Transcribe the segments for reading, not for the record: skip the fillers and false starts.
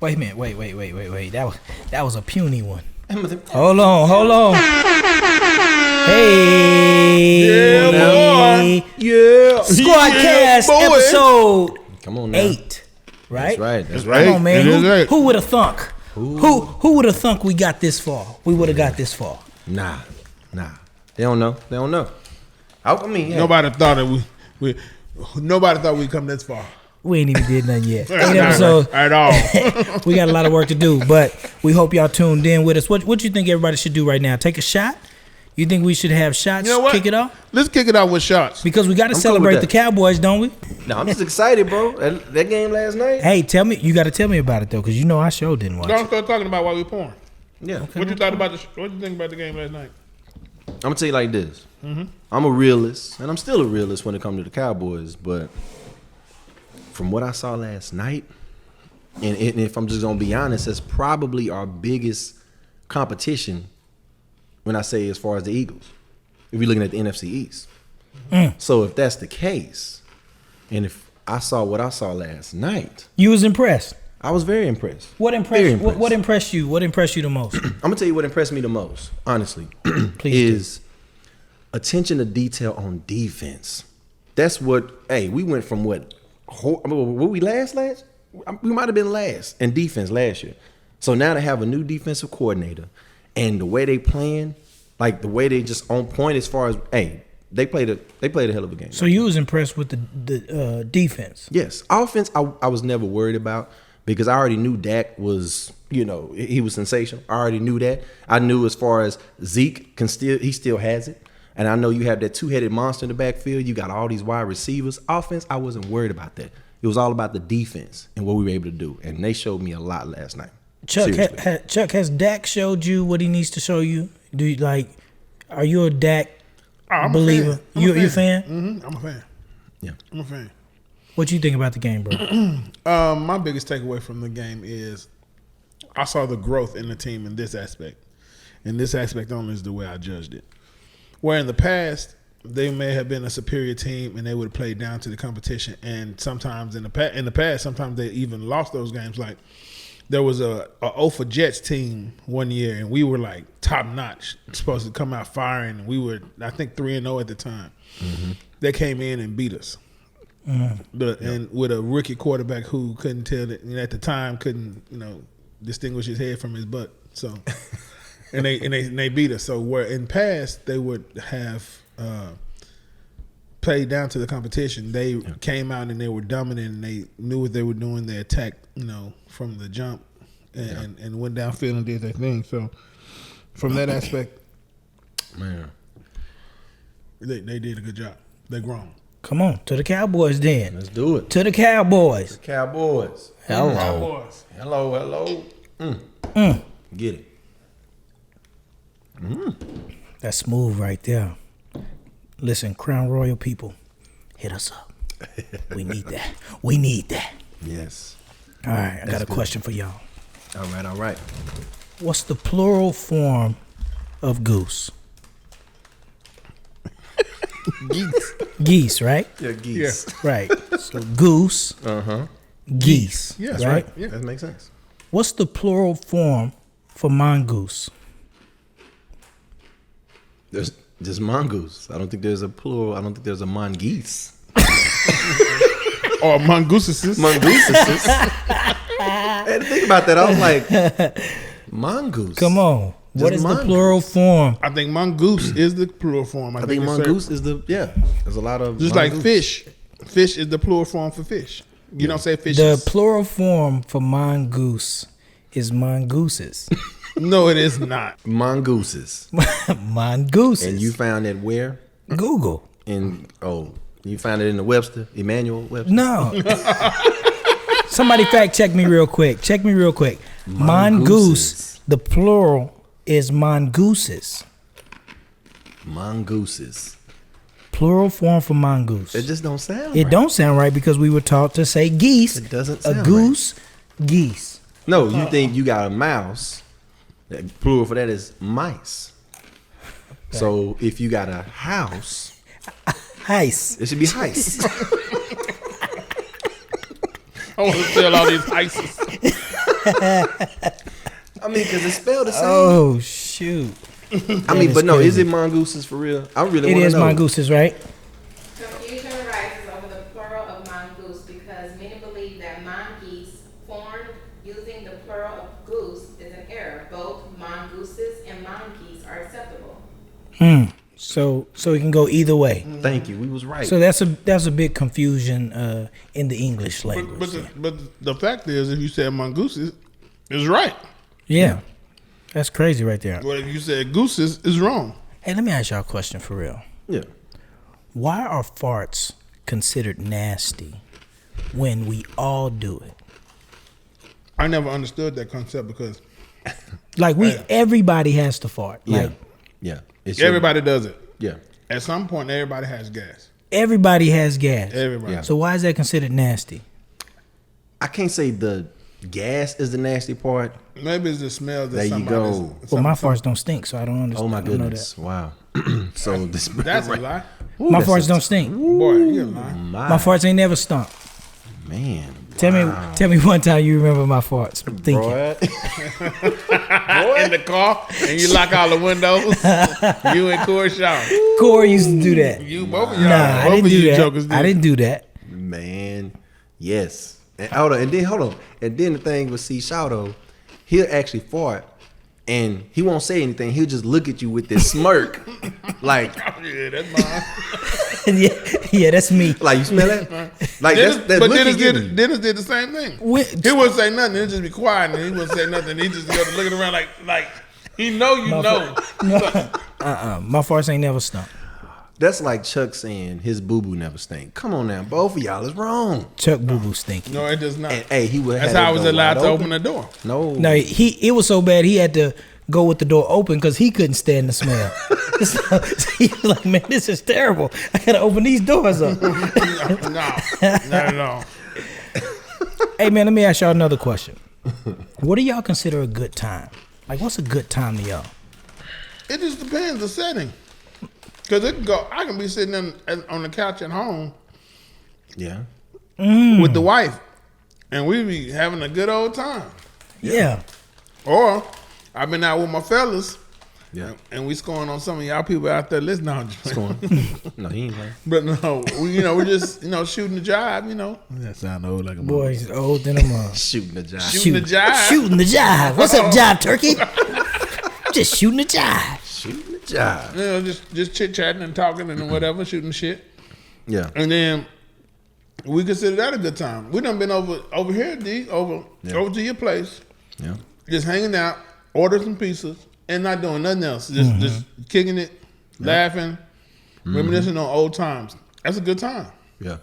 Wait a minute. Wait. That was a puny one. Hold on. Hey. Yeah, boy. Yeah. SCWAD Cast episode Come on now. 8. Right? That's right. Come on, man. Who would have thunk? Who would have thunk we got this far? We would have got this far. Nah. They don't know. I mean, yeah. Nobody thought that nobody thought we'd come this far. We ain't even did nothing yet. 8 episodes at all. We got a lot of work to do, but we hope y'all tuned in with us. What do you think everybody should do right now? Take a shot? You think we should have shots? You know what? Kick it off? Let's kick it off with shots. Because we got to celebrate the Cowboys, don't we? No, I'm just excited, bro. That game last night. Hey, you got to tell me about it though, because you know I sure didn't watch. Don't start talking about why we pouring. Yeah. Okay. What you think about the game last night? I'm gonna tell you like this. Mm-hmm. I'm a realist, and I'm still a realist when it comes to the Cowboys. But from what I saw last night, and if I'm just gonna be honest, it's probably our biggest competition. When I say as far as the Eagles, if you're looking at the NFC East. So if that's the case, and if I saw what I saw last night, you was impressed. I was very impressed. What impressed you? What impressed you the most? I'm gonna tell you what impressed me the most, honestly, is attention to detail on defense. That's what. Hey, we went from were we last? We might have been last in defense last year. So now to have a new defensive coordinator and the way they playing, like the way they just on point as far as they played a hell of a game. So you was impressed with the defense? Yes, offense I was never worried about. Because I already knew Dak was, he was sensational. I already knew that. I knew as far as Zeke he still has it. And I know you have that two-headed monster in the backfield. You got all these wide receivers. Offense, I wasn't worried about that. It was all about the defense and what we were able to do. And they showed me a lot last night. Chuck, has Dak showed you what he needs to show you? Are you a Dak believer? You a fan? Mm-hmm. I'm a fan. Yeah. I'm a fan. What you think about the game, bro? My biggest takeaway from the game is I saw the growth in the team in this aspect. And this aspect only is the way I judged it. Where in the past, they may have been a superior team and they would have played down to the competition. And sometimes in the past, sometimes they even lost those games. Like there was a Ofa Jets team one year and we were like top notch, supposed to come out firing. And we were, I think, 3-0 at the time. Mm-hmm. They came in and beat us. And with a rookie quarterback who couldn't tell that at the time couldn't distinguish his head from his butt. So and they beat us. So where in past they would have played down to the competition, they came out and they were dominant and they knew what they were doing. They attacked from the jump and went downfield and did their thing. So from that aspect, man, they did a good job. They grown. Come on, to the Cowboys then. Let's do it. To the Cowboys. The Cowboys. Hello. Cowboys. Hello. Get it. That's smooth right there. Listen, Crown Royal people, hit us up. We need that. Yes. All right, I got a question for y'all. All right. What's the plural form of goose? Geese, right? Yeah, geese. Yeah. Right. So goose, geese. Yes, right? Yeah. That makes sense. What's the plural form for mongoose? There's just mongoose. I don't think there's a plural. I don't think there's a mongoose. Or mongooses. Mongooses. I had to think about that. I was like, mongoose. Come on. What is the plural form? I think mongoose is the plural form. I think mongoose is there's a lot of just mongoose. like fish. Fish is the plural form for fish. You don't say fish. The plural form for mongoose is mongooses. No, it is not. Mongooses. Mongooses. And you found that where? Google. You found it in the Webster, Emmanuel Webster? No. Somebody fact check me real quick. Mongoose, the plural is mongooses. Mongooses. Plural form for mongoose. It just don't sound It right. don't sound right because we were taught to say geese. It doesn't sound a goose, right. Geese. No, you think you got a mouse. The plural for that is mice. Okay. So if you got a house. Heist. It should be heist. I want to sell all these ices. I mean, because it's spelled the same. Oh shoot! I mean, is but no, crazy. is it mongooses for real? I really It want to is know. mongooses, right? Confusion arises over the plural of mongoose because many believe that mongoose formed using the plural of goose is an error. Both mongooses and monkeys are acceptable. So it can go either way. Thank you. We was right. So that's a big confusion in the English language. But the fact is, if you said mongooses, it's right. Yeah, that's crazy right there. But if you said gooses, it's wrong. Hey, let me ask y'all a question for real. yeah. Why are farts considered nasty when we all do it? I never understood that concept because Like everybody has to fart. Yeah. Like Yeah. It's everybody does it. Yeah. At some point, everybody has gas. everybody has gas. Everybody. Yeah. So why is that considered nasty? I can't say the gas is the nasty part. Maybe it's the smell that There you somebody's. go. Well, my farts don't stink, so I don't understand. Oh my I don't know goodness. Wow. So this That's a lie. Ooh, My that's farts a- don't stink. Boy, you're lying. My, My farts ain't never stunk. man. Tell me one time you remember my farts. I'm thinking. In the car, and you lock all the windows. You and Cory Shaw. Corey used to do that. You both of y'all. Nah, I both didn't of do you that. jokers did. I didn't do that. Man, yes. And hold on, and then the thing with C Shouto, he'll actually fart, and he won't say anything. He'll just look at you with this smirk, like Yeah, that's mine. yeah, that's me. like you smell that? Like Dennis, that's but look Dennis he giving you. did the same thing. When- He wouldn't say nothing. He'd just be quiet, and he wouldn't say nothing. He just go looking around like he know you know. My farts ain't never stunk. That's like Chuck saying his boo boo never stink. Come on now, both of y'all is wrong. Chuck Boo Boo stinky. No, it does not. And hey, he would. That's how I was allowed to open the door. No, No, it was so bad he had to go with the door open because he couldn't stand the smell. so he was like, man, this is terrible. I gotta open these doors up. No, not at all. Hey man, let me ask y'all another question. What do y'all consider a good time? Like, what's a good time to y'all? It just depends the setting. Because it can go. I can be sitting on the couch at home yeah, with the wife, and we be having a good old time. Yeah. Or I've been out with my fellas, yeah. and we scoring on some of y'all people out there listening. No, I'm just playing. No, he ain't lying. But no, we just shooting the jive. That sound old like a Boy, he's old than a mother. Shooting the job. Shooting the jive. Shooting the jive. What's up, jive turkey? Just shooting the jive. Shooting the job. Just chit chatting and talking and whatever, shooting shit. Yeah. And then we consider that a good time. We done been over here, D, over to your place, Yeah. just hanging out, order some pizzas, and not doing nothing else. Just kicking it, laughing, reminiscing on old times. That's a good time. Yeah.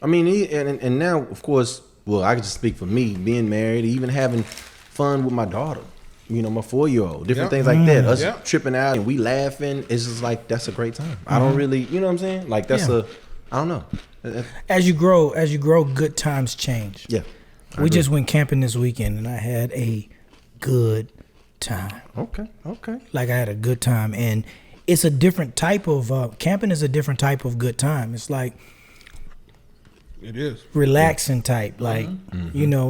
I mean, and now, of course, well, I can just speak for me, being married, even having fun with my daughter. My 4-year-old, different things like that. Us tripping out and we laughing. It's just like, that's a great time. I don't really, you know what I'm saying? Like, that's I don't know. As you grow, good times change. Yeah. We just went camping this weekend and I had a good time. Okay. Like, I had a good time, and it's a different type of camping is a different type of good time. It's like It is. relaxing type, like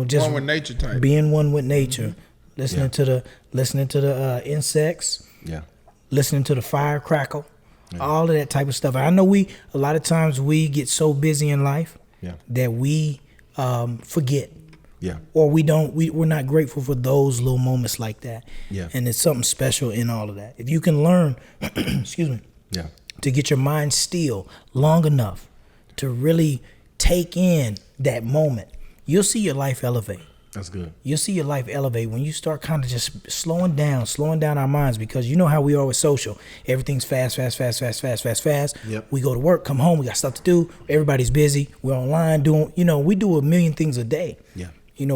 just One with nature type. being one with nature, listening to the insects, Yeah. listening to the fire crackle, all of that type of stuff. I know a lot of times we get so busy in life that we forget. Yeah. Or we're not grateful for those little moments like that. Yeah. And it's something special in all of that. If you can learn, excuse me, Yeah. to get your mind still long enough to really take in that moment, you'll see your life elevate. That's good. You'll see your life elevate when you start kind of just slowing down our minds, because you know how we are with social. Everything's fast. Yep. We go to work, come home, we got stuff to do. Everybody's busy. We're online doing, we do a million things a day. Yeah.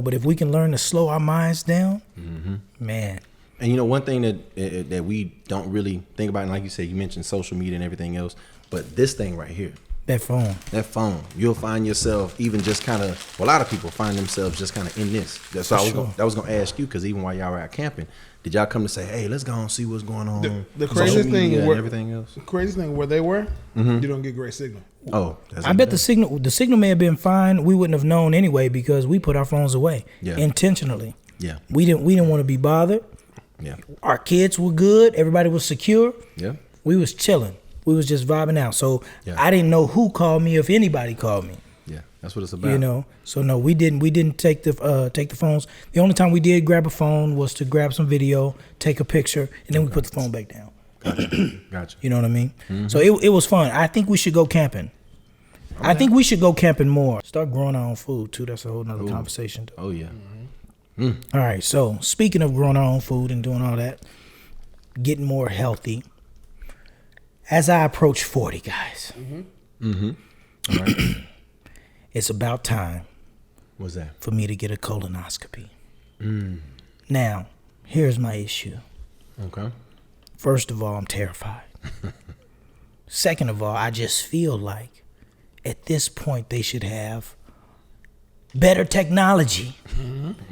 But if we can learn to slow our minds down, man. And one thing that we don't really think about, and like you said, you mentioned social media and everything else, but this thing right here, That phone. You'll find yourself even just kind of, a lot of people find themselves just kind of in this. So I was gonna ask you, because even while y'all were out camping, did y'all come to say, hey, let's go and see what's going on? The social craziest thing media and where- everything else. The crazy thing where they were, you don't get great signal. Oh, I bet the signal may have been fine. We wouldn't have known anyway, because we put our phones away intentionally. Yeah. We didn't want to be bothered. Yeah. Our kids were good. Everybody was secure. Yeah. We was chilling. We was just vibing out. So Yeah. I didn't know who called me, if anybody called me. Yeah. That's what it's about. You know. So no, we didn't take the phones. The only time we did grab a phone was to grab some video, take a picture, and then we put the phone back down. Gotcha. You know what I mean? Mm-hmm. So it was fun. I think we should go camping. Okay. I think we should go camping more. Start growing our own food too. That's a whole nother conversation. Oh yeah. All right. So speaking of growing our own food and doing all that, getting more healthy. As I approach 40, guys, All right. it's about time. What's that? For me to get a colonoscopy. Now, here's my issue. Okay. First of all, I'm terrified. Second of all, I just feel like at this point they should have better technology.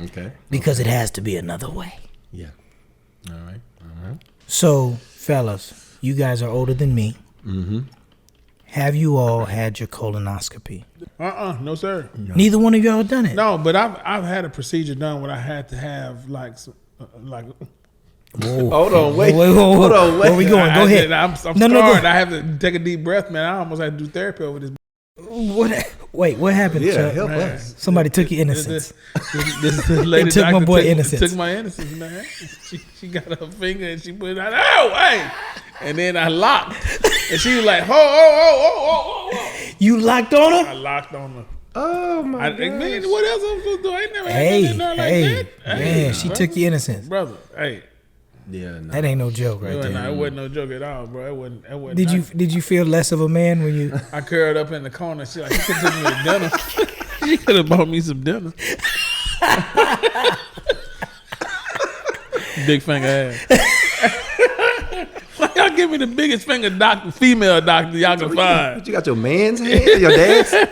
Okay. Because it has to be another way. Yeah. All right. All right. So, fellas, you guys are older than me. Have you all had your colonoscopy? No sir. Neither one of y'all done it. No, but I've had a procedure done where I had to have like Hold on, wait. Hold on, wait. Where we going? Go ahead. I'm scarred. I have to take a deep breath, man. I almost had to do therapy over this. Wait, what happened? Yeah, Chuck? help us. Somebody took your innocence. This lady took my boy innocence. Took my innocence, man. She got her finger and she put it out. Oh, hey! And then I locked, and she was like, "Oh." You locked on her? I locked on her. Oh my god. Man, what else I'm supposed to do? I ain't never had nothing like that. Man, she took your innocence, brother. Hey. Yeah, no. That ain't no joke, right there. It wasn't no joke at all, bro. It wasn't. Did you feel less of a man when you? I curled up in the corner. She could have took me to dinner. She could have bought me some dinner. Big finger ass. Y'all give me the biggest finger female doctor y'all can find. But you got your man's hand, your dad's. You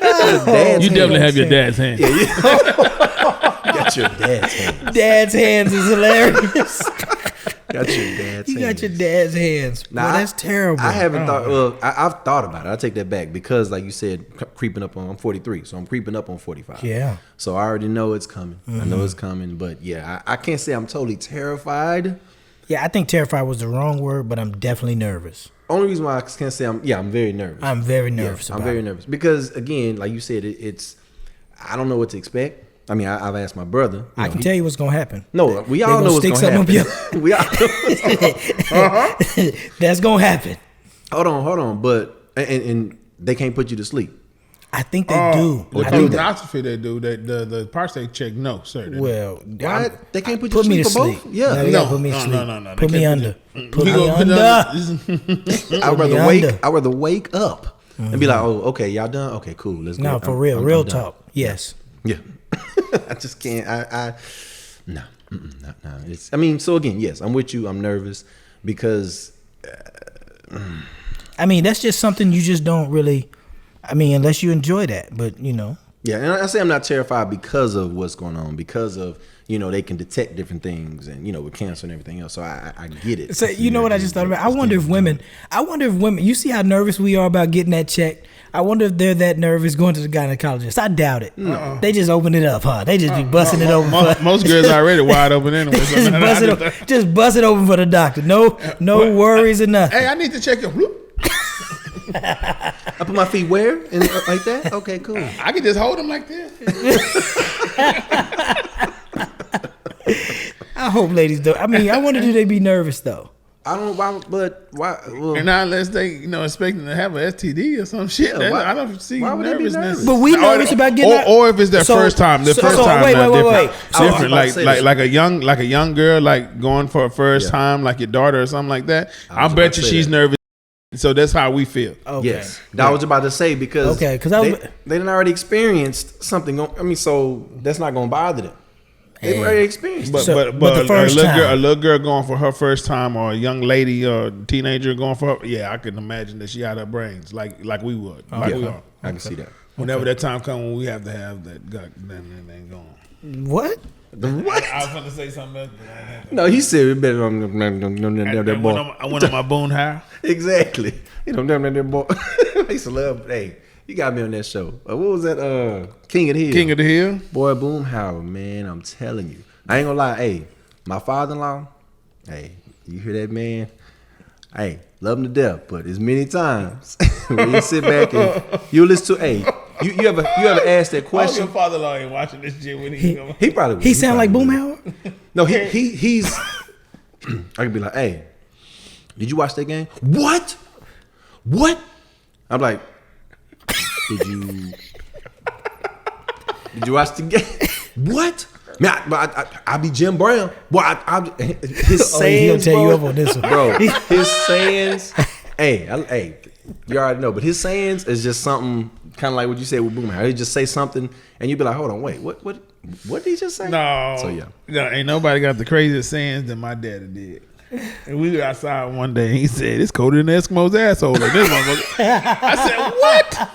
definitely have your dad's hand. Yeah, you got your dad's hand. Dad's hands is hilarious. Got your dad's You hands. got your dad's hands. Nah, Boy, that's terrible. I haven't thought. Well, I've thought about it. I take that back because, like you said, creeping up on. I'm 43, so I'm creeping up on 45. Yeah. So I already know it's coming. I know it's coming, but yeah, I can't say I'm totally terrified. Yeah, I think terrified was the wrong word, but I'm definitely nervous. Only reason why I can't say I'm very nervous. I'm very nervous Yeah, about I'm very it. nervous because, again, like you said, it's. I don't know what to expect. I mean, I've asked my brother. I can tell you what's gonna happen. No, we all know what's stick gonna something happen. up We all know what's gonna happen. That's gonna happen. Hold on, but and they can't put you to sleep. I think they do. With I think colonoscophy, they do. The prostate check, no, sir. well, What? They can't put you put me to to sleep for sleep. both? Yeah. No, they gotta put me to sleep. No. Put me under. Put We me gonna put under. I'd rather wake up and be like, oh, okay, y'all done? Okay, cool. Let's go. No, for real, real talk. Yes. Yeah. I just can't. No. It's. I mean, so again, yes, I'm with you. I'm nervous because. I mean, that's just something you just don't really. I mean, unless you enjoy that, but you know. Yeah, and I say I'm not terrified because of what's going on, because of they can detect different things, and with cancer and everything else. So I get it. So you know what I just thought about? I wonder if women. You see how nervous we are about getting that checked. I wonder if they're that nervous going to the gynecologist. I doubt it. No. They just open it up, huh? They just be busting it open. Most girls already wide open anyway. So just bust it open for the doctor. No worries or nothing. Hey, I need to check your. I put my feet where? And like that? Okay, cool. I can just hold them like this. I hope ladies do. I mean, I wonder, do they be nervous though? I don't know why, but why? Well, And not unless they, expecting to have an STD or some shit. Yeah, why- I don't see why would they be nervousness. nervous? But we nervous about getting out. Or if it's their first time. Wait. Wait. Different. Wait. Like a young girl, like going for a first time, like your daughter or something like that. I bet you she's nervous. So that's how we feel. Okay. Yes, that I was about to say because they done already experienced something. So that's not going to bother them. They've already experienced. But the first a little girl going for her first time, or a young lady or teenager going for her, I can imagine that she out her brains like we would. Like we are. I can see that. Whenever that time comes when we have to have that then thing going. What? What? I was going to say something else. But I had to. No, he said it better on that boy. I went on my bone hair. Exactly. That boy. I used to love. Hey, You got me on that show. What was that? King of the Hill. King of the Hill. Boy, Boomhauer, man, I'm telling you. I ain't gonna lie. Hey, my father-in-law. Hey, you hear that, man? Hey, love him to death, but as many times when you sit back and you listen to, hey, you ever ask that question? Your father-in-law ain't watching this shit when He probably. He sound like Boomhauer? No, he's. I could be like, hey, did you watch that game? What? I'm like, did you watch the game? What? Man, I be Jim Brown. Boy, his sayings, he'll tell bro, you up on this one. bro. His sayings, hey, you already know. But his sayings is just something kind of like what you said with Boomer. He just say something, and you be like, hold on, wait, what did he just say? No. So yeah, ain't nobody got the craziest sayings than my daddy did. And we were outside one day, and he said, "It's colder than the Eskimo's asshole." Like this motherfucker. I said, "What?"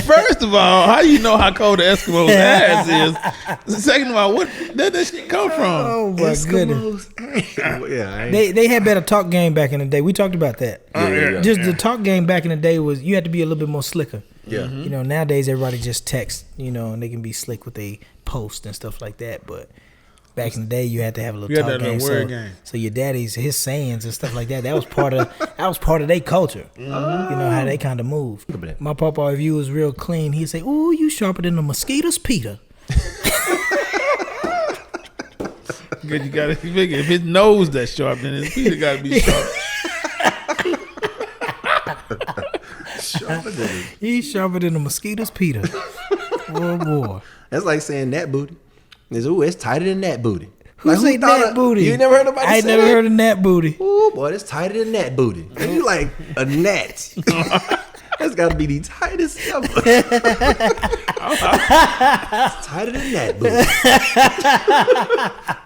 First of all, how do you know how cold the Eskimo's ass is? Second of all, what did that shit come from? Oh my goodness. yeah. They had better talk game back in the day. We talked about that. Yeah. Just the talk game back in the day was you had to be a little bit more slicker. Yeah. You know, nowadays everybody just texts, and they can be slick with they post and stuff like that. But back in the day, you had to have a little talk game. So your daddy's his sayings and stuff like that. That was part of their culture. You know how they kind of move. My papa, if you was real clean, he'd say, "Ooh, you sharper than a mosquito's Peter." Good, you got to figure if his nose that sharp, then his Peter got to be sharp. He's sharper than a mosquito's Peter. Oh boy, that's like saying that booty. It's tighter than that booty. Who say that booty? You ain't never heard nobody say that? I never heard of that booty. Ooh, boy, it's tighter than that booty. And you like a gnat. That's got to be the tightest ever. It's tighter than that booty.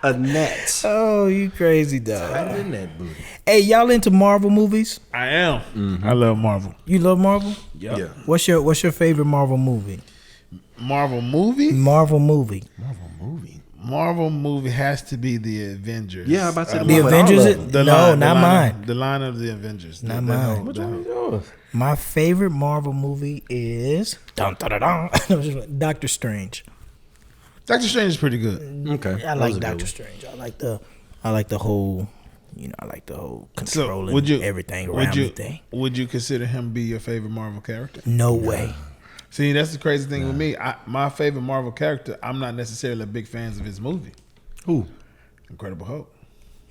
A gnat. Oh, you crazy dog. Tighter than that booty. Hey, y'all into Marvel movies? I am. Mm-hmm. I love Marvel. You love Marvel? Yep. Yeah. What's your favorite Marvel movie? Marvel movie? Marvel movie has to be the Avengers. Yeah, I'm about to say the Avengers. Not mine. The line of the Avengers. Not mine. Which one is yours? My favorite Marvel movie is Doctor Strange. Doctor Strange is pretty good. Okay, I like Doctor Strange. I like the whole. I like the whole controlling everything around me thing. Would you consider him be your favorite Marvel character? No way. See, that's the crazy thing with me. My favorite Marvel character, I'm not necessarily a big fan of his movie. Who? Incredible Hulk.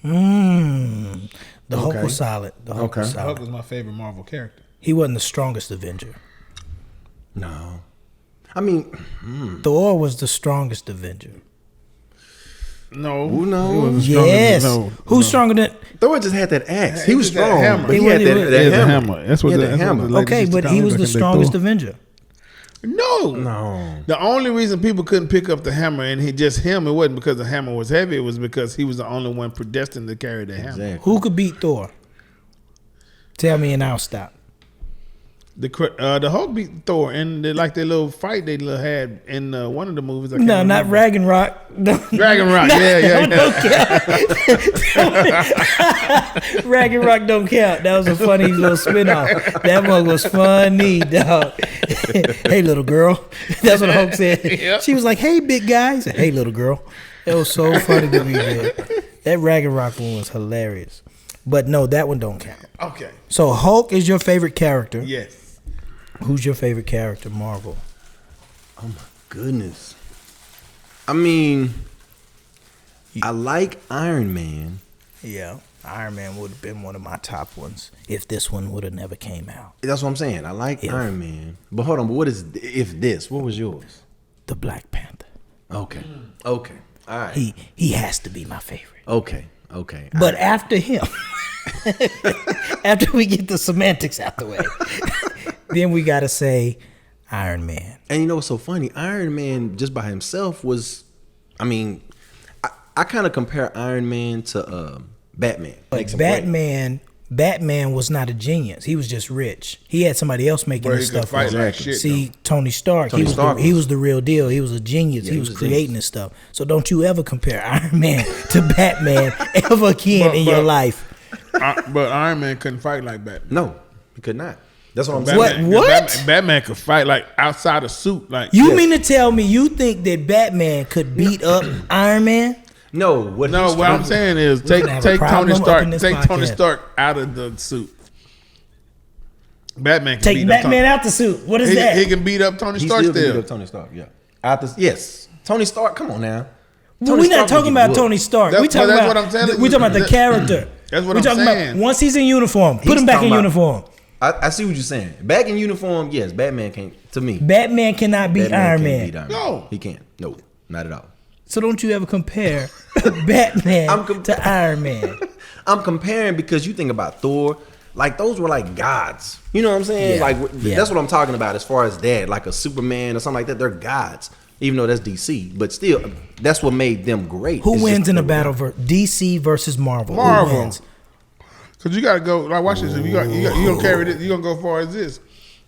The Hulk was solid. The Hulk was my favorite Marvel character. He wasn't the strongest Avenger. No. I mean, Thor was the strongest Avenger. No. Yes. Who's stronger than Thor? Just had that axe. He was strong, hammer. but he had that hammer. That's what the hammer. Okay, but he was the strongest Avenger. No. The only reason people couldn't pick up the hammer and it wasn't because the hammer was heavy. It was because he was the only one predestined to carry the hammer. Exactly. Who could beat Thor? Tell me and I'll stop. The Hulk beat Thor and their little fight they had in one of the movies. No, not Ragnarok. Ragnarok, Ragnarok don't count. That was a funny little spinoff. That one was funny, dog. Hey, little girl. That's what Hulk said. Yep. She was like, "Hey, big guy." He said, "Hey, little girl." It was so funny to me, man. That Ragnarok one was hilarious. But no, that one don't count. Okay. So Hulk is your favorite character. Yes. Who's your favorite character, Marvel? Oh my goodness. I mean, I like Iron Man. Yeah, Iron Man would have been one of my top ones if this one would have never came out. That's what I'm saying. I like Iron Man. But hold on, but what is if this? What was yours? The Black Panther. Okay. All right. He has to be my favorite. Okay. But after him, after we get the semantics out the way, then we got to say Iron Man. And you know what's so funny? Iron Man just by himself was, I mean, I kind of compare Iron Man to Batman. But Batman was not a genius. He was just rich. He had somebody else making his stuff. See, Tony Stark, he was the real deal. He was a genius. He was creating this stuff. So don't you ever compare Iron Man to Batman ever again in your life. But Iron Man couldn't fight like Batman. No, he could not. That's what I'm saying. What? Batman could fight like outside a suit. Like you mean to tell me you think that Batman could beat up Iron Man? No. What I'm saying is take Tony Stark out of the suit. Batman can take beat Batman up out the suit. What is that? He can beat up Tony Stark still. Beat up Tony Stark. Yeah. Yes. Tony Stark. Come on now. We're not talking about Tony Stark. We're talking about what I'm telling you. We're talking about the character. That's what I'm saying. About once he's in uniform, put him back in uniform. I see what you're saying. Back in uniform, yes, Batman can't. To me, Batman cannot beat Iron Man. No, he can't. No, not at all. So don't you ever compare Batman to Iron Man? I'm comparing because you think about Thor, like those were like gods. You know what I'm saying? That's what I'm talking about as far as that, like a Superman or something like that. They're gods, even though that's DC. But still, that's what made them great. Who wins in a battle for DC versus Marvel? Marvel. Who wins? Because you got to go, like, watch this. If you gonna carry this, you're going to go as far as this.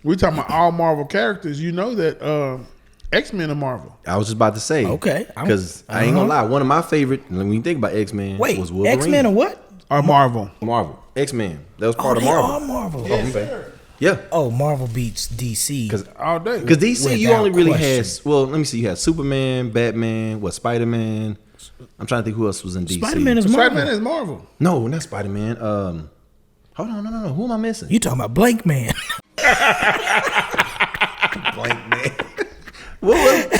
We talking about all Marvel characters. You know that X-Men are Marvel. I was just about to say. Okay. Because I ain't going to lie. One of my favorite, when you think about X-Men, was Wolverine. X-Men are what? Are Marvel. Marvel. X-Men. That was part of Marvel. All Marvel. Yes, sir. Yeah. Oh, Marvel beats DC. All day. Because DC, you only really had, let me see. You had Superman, Batman, Spider-Man. I'm trying to think who else was in DC. Spider-Man is Marvel. No, not Spider-Man. Hold on, no. Who am I missing? You talking about Blank Man? Blank Man. What?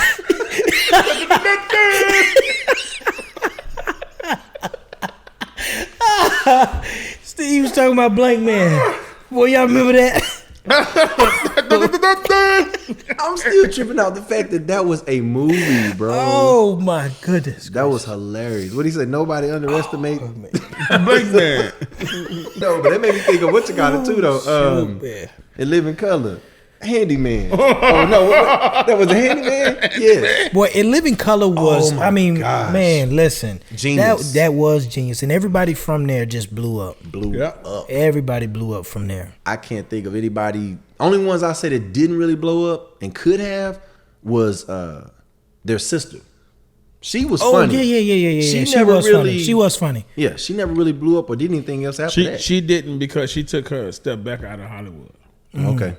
Steve was talking about Blank Man. Boy, y'all remember that? I'm still tripping out the fact that was a movie, bro. Oh my goodness. That was hilarious. What he said, nobody underestimate Blank Man. No, but that made me think of what you got it too though. In Living Color. Handyman. Oh no, that was a Handyman? Yes. Boy, In Living Color was, man, listen. Genius. That was genius. And everybody from there just blew up. Up. Everybody blew up from there. I can't think of anybody. Only ones I said that didn't really blow up and could have was their sister. She was funny. Yeah. She was funny. Yeah, she never really blew up or did anything else after that. She didn't because she took her a step back out of Hollywood. Okay.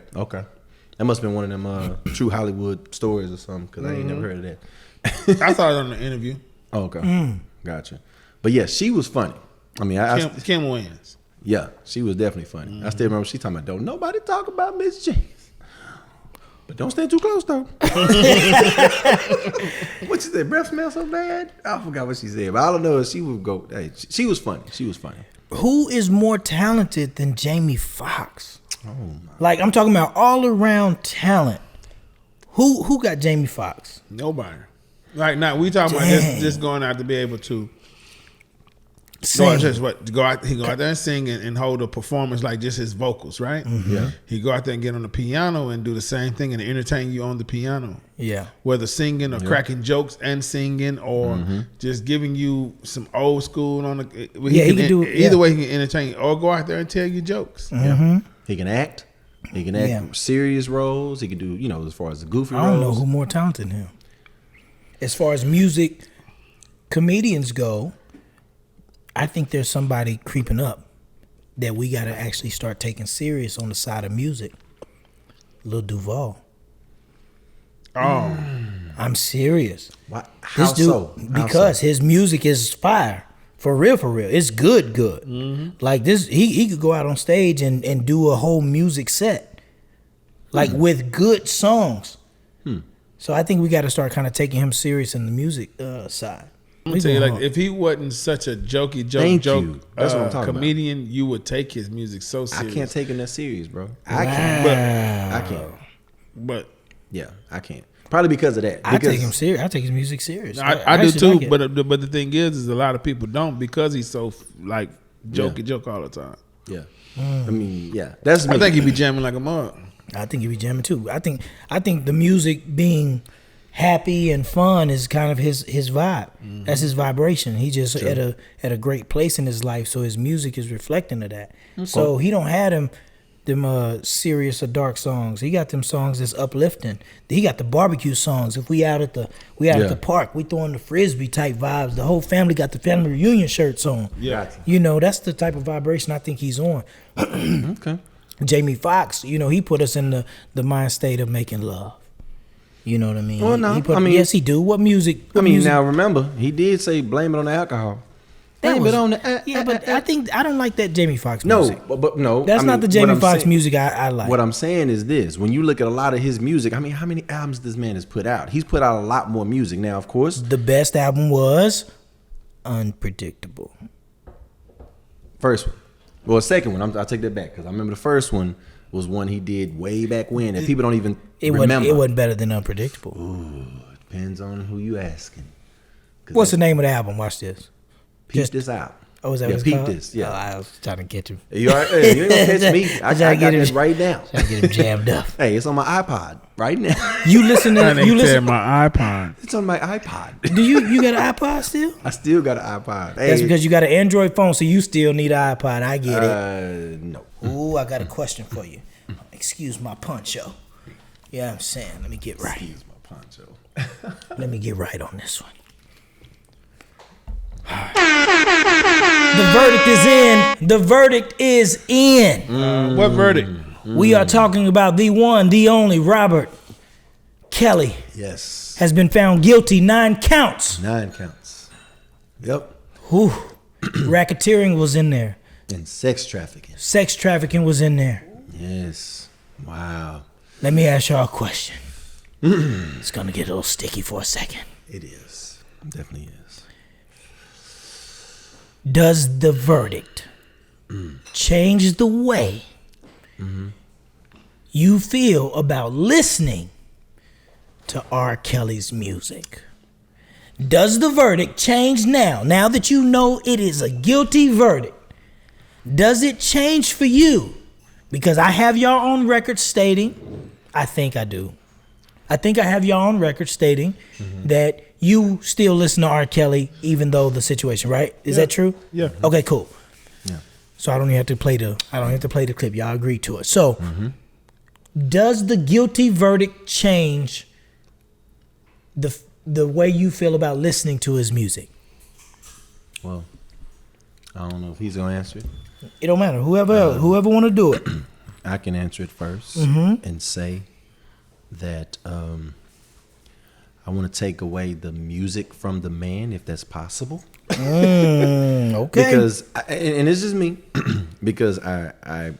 That must have been one of them true Hollywood stories or something because I ain't never heard of that. I saw it on the interview. Oh, okay. Gotcha. But yeah, she was funny. I mean, Kim wins. Yeah, she was definitely funny. I still remember she talking about, don't nobody talk about Miss James. But don't stand too close, though. What she said? Breath smells so bad? I forgot what she said. But all I know is she would go, hey, she was funny. She was funny. Who is more talented than Jamie Foxx? Oh my. Like, I'm talking about all around talent. Who got Jamie Foxx? Nobody. Like, now we talking about just going out to be able to go out there and sing and hold a performance like just his vocals, right? Mm-hmm. Yeah. He go out there and get on the piano and do the same thing and entertain you on the piano. Yeah. Whether singing or cracking jokes and singing or just giving you some old school on the he can do either way. He can entertain you or go out there and tell you jokes. Mm-hmm. Yeah. He can act. He can act serious roles. He can do, as far as the goofy roles. I don't know who more talented than him. As far as music comedians go, I think there's somebody creeping up that we got to actually start taking serious on the side of music. Lil Duval. Oh. I'm serious. Why? How so? Because his music is fire. For real. It's good. Mm-hmm. Like this, he could go out on stage and do a whole music set. Like with good songs. So I think we got to start kind of taking him serious in the music side. I'm gonna tell you, like, if he wasn't such a jokey joke That's what I'm talking comedian, about. You would take his music so serious. I can't take him that serious, bro. I can't. But yeah, I can't. Probably because of that. I take him serious. I take his music serious. I do too. Like but the thing is a lot of people don't because he's so like joke all the time. Yeah. I mean, yeah. That's me. I think he'd be jamming like a mug. I think he'd be jamming too. I think the music being happy and fun is kind of his vibe. Mm-hmm. That's his vibration. He just at a great place in his life, so his music is reflecting of that. Okay. So he don't have them serious or dark songs. He got them songs that's uplifting. He got the barbecue songs. If we out at the park, we throwing the frisbee type vibes. The whole family got the family reunion shirts on. Yeah, that's the type of vibration I think he's on. Okay. Jamie Foxx, you know, he put us in the mind state of making love. You know what I mean? Well, no, yes, he do. What music? Now remember, he did say blame it on the alcohol. Blame it on the yeah, but I don't like that Jamie Foxx music. But no, that's not the Jamie Foxx music I like. What I'm saying is this: when you look at a lot of his music, I mean, how many albums this man has put out? He's put out a lot more music. Now, of course, the best album was Unpredictable. First one, well, second one. I'll take that back because I remember the first one was one he did way back when that people don't even remember. It wasn't better than Unpredictable. Ooh, depends on who you asking. What's the name of the album? Watch this. Peep this out. Oh, is that what it's called? This, yeah. Oh, I was trying to get him. You ain't gonna catch me. I got this right now. Trying to get him jammed up. Hey, it's on my iPod right now. You listen to my iPod. It's on my iPod. Do you got an iPod still? I still got an iPod. Hey. That's because you got an Android phone, so you still need an iPod. I get it. No. Ooh, I got a question for you. Excuse my poncho. Yeah, I'm saying. Let me get right. Excuse my poncho. Let me get right on this one. The verdict is in. The verdict is in. What verdict? We are talking about the one, the only Robert Kelly. Yes. Has been found guilty 9 counts. 9 counts. Yep. Whew. Racketeering was in there. And sex trafficking. Sex trafficking was in there. Yes. Wow. Let me ask y'all a question. It's gonna get a little sticky for a second. It is. It definitely is. Does the verdict change the way you feel about listening to R. Kelly's music? Does the verdict change now that you know it is a guilty verdict? Does it change for you? Because I have y'all on record stating, I think I do. I think I have y'all on record stating that you still listen to R. Kelly even though the situation, right? Is that true? Yeah. Okay, cool. Yeah. So I don't have to play the clip. Y'all agree to it. So does the guilty verdict change the way you feel about listening to his music? Well, I don't know if he's gonna answer it. It don't matter. Whoever want to do it. I can answer it first and say that I want to take away the music from the man, if that's possible. Okay. Because, and it's just me, because I'm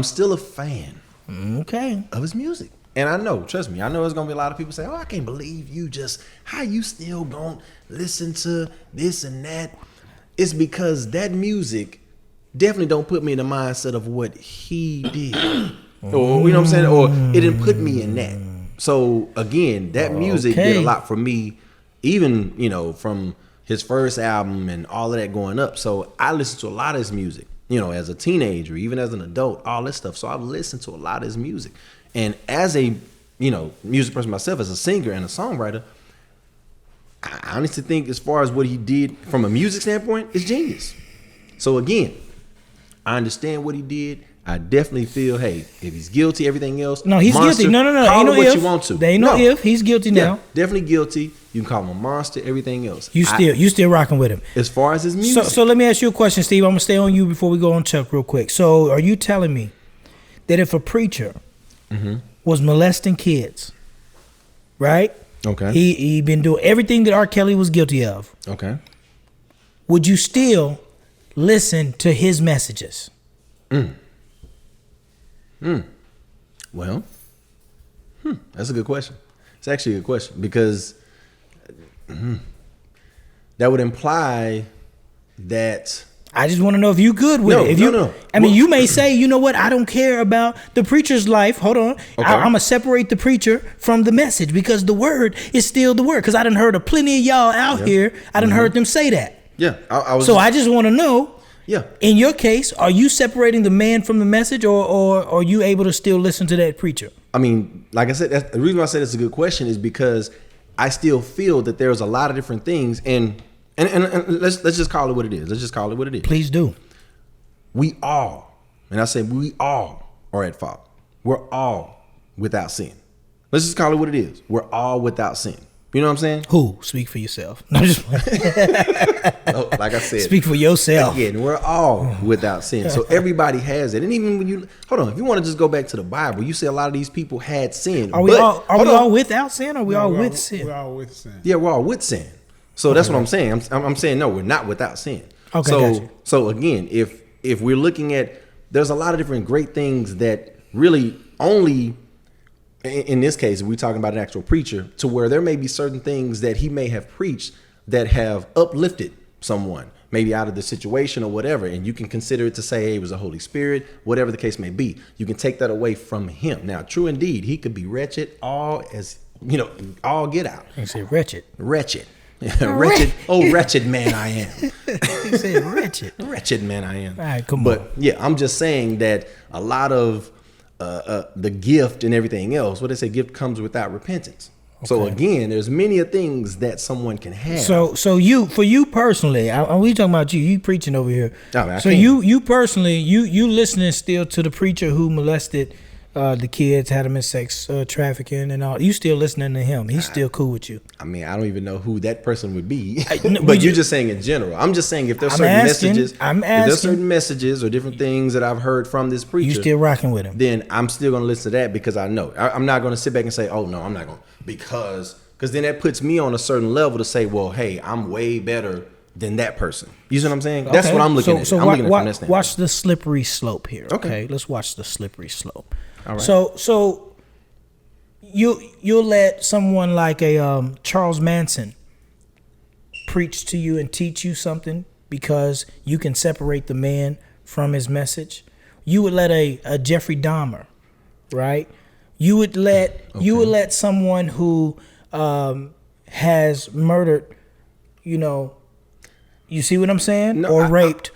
still a fan. Okay. Of his music, and I know, trust me, I know there's gonna be a lot of people say, "Oh, I can't believe you how you still gonna listen to this and that." It's because that music definitely don't put me in the mindset of what he did, or you know what I'm saying, or it didn't put me in that. So again, that music did a lot for me, even from his first album and all of that going up. So I listened to a lot of his music, as a teenager, even as an adult, all this stuff. So I've listened to a lot of his music, and as a music person myself, as a singer and a songwriter, I honestly think as far as what he did from a music standpoint is genius. So again, I understand what he did. I definitely feel, hey, if he's guilty, everything else. No, he's guilty. No. Call Ain't it no what if. you want to. There ain't no if. He's guilty now. Definitely guilty. You can call him a monster, everything else. You still rocking with him. As far as his music. So let me ask you a question, Steve. I'm gonna stay on you before we go on Chuck real quick. So are you telling me that if a preacher was molesting kids, right? Okay. He been doing everything that R. Kelly was guilty of. Okay. Would you still listen to his messages? Well, that's a good question. It's actually a good question because that would imply that. I just want to know if you good with it. No. I mean, you may say, you know what? I don't care about the preacher's life. Hold on. Okay. I'm going to separate the preacher from the message because the word is still the word. Because I done heard of plenty of y'all out here. I done heard them say that. Yeah. I just want to know. Yeah. In your case, are you separating the man from the message, or are you able to still listen to that preacher? I mean, like I said, the reason why I said it's a good question is because I still feel that there's a lot of different things, and let's just call it what it is. Let's just call it what it is. Please do. We all, and I say we all are at fault. We're all without sin. Let's just call it what it is. We're all without sin. You know what I'm saying? Who? Speak for yourself. No, just Like I said, speak for yourself. Again, we're all without sin. So everybody has it. And even when you hold on, if you want to just go back to the Bible, you see a lot of these people had sin. Are we all without sin, or are we all with sin? We're all with sin. Yeah, we're all with sin. So that's what I'm saying. I'm saying no, we're not without sin. Okay, gotcha. So again, if we're looking at, there's a lot of different great things that really only, in this case, we're talking about an actual preacher, to where there may be certain things that he may have preached that have uplifted someone, maybe out of the situation or whatever, and you can consider it to say, hey, it was the Holy Spirit, whatever the case may be. You can take that away from him. Now, true indeed, he could be wretched, all get out. You say wretched. Wretched. Wretched. Oh, wretched man I am. You say wretched. Wretched man I am. All right, come on. But yeah, I'm just saying that a lot of the gift and everything else, what they say, gift comes without repentance. Okay. So again, there's many of things that someone can have. So for you personally, we talking about you preaching over here. So you personally, you listening still to the preacher who molested the kids, had them in sex trafficking and all. You still listening to him? He's still cool with you? I mean, I don't even know who that person would be. But you're just saying in general. I'm just saying if there's certain messages or different things that I've heard from this preacher, you still rocking with him? Then I'm still going to listen to that because I know. I'm not going to sit back and say, oh no, I'm not going to, because then that puts me on a certain level to say, well, hey, I'm way better than that person. You see what I'm saying? That's what I'm looking at. So I'm looking at from that standpoint. Watch the slippery slope here. Okay, let's watch the slippery slope. All right. So you'll let someone like a Charles Manson preach to you and teach you something because you can separate the man from his message. You would let a Jeffrey Dahmer, right? You would let someone who has murdered, you see what I'm saying? No, or raped.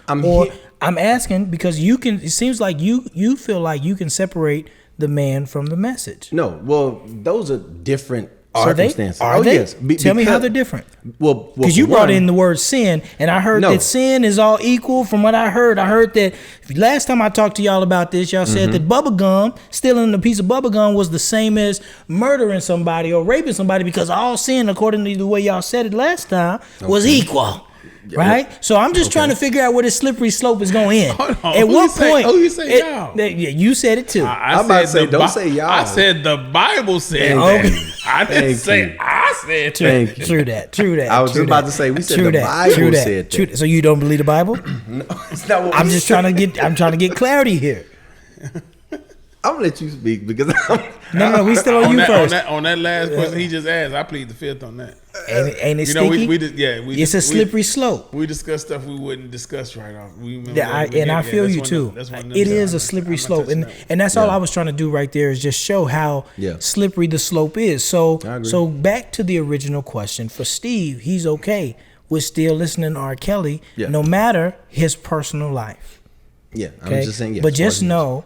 I'm asking because it seems like you feel like you can separate the man from the message. No, well, those are different circumstances. Are they? Yes. Tell me how they're different. Well, because you brought in the word sin, and I heard that sin is all equal. From what I heard that last time I talked to y'all about this, y'all said that stealing a piece of bubble gum was the same as murdering somebody or raping somebody because all sin, according to the way y'all said it last time, was equal. Right, so I'm just trying to figure out where this slippery slope is going in. At what point? Oh, you say y'all? Yeah, you said it too. I'm about to say, don't say y'all. I said the Bible said that. I didn't say I said that. True that. I was just about to say we said the Bible said that. So you don't believe the Bible? No, it's not what I'm just trying to get clarity here. I'm gonna let you speak because no, we still on you first. On that last question he just asked, I plead the fifth on that. Ain't it sticky? It's a slippery slope. We discussed stuff we wouldn't discuss right off. I feel you too. It is a slippery slope, and that's all I was trying to do right there is just show how slippery the slope is. So back to the original question for Steve, he's okay with still listening to R. Kelly, no matter his personal life. Yeah, I'm just saying. But just know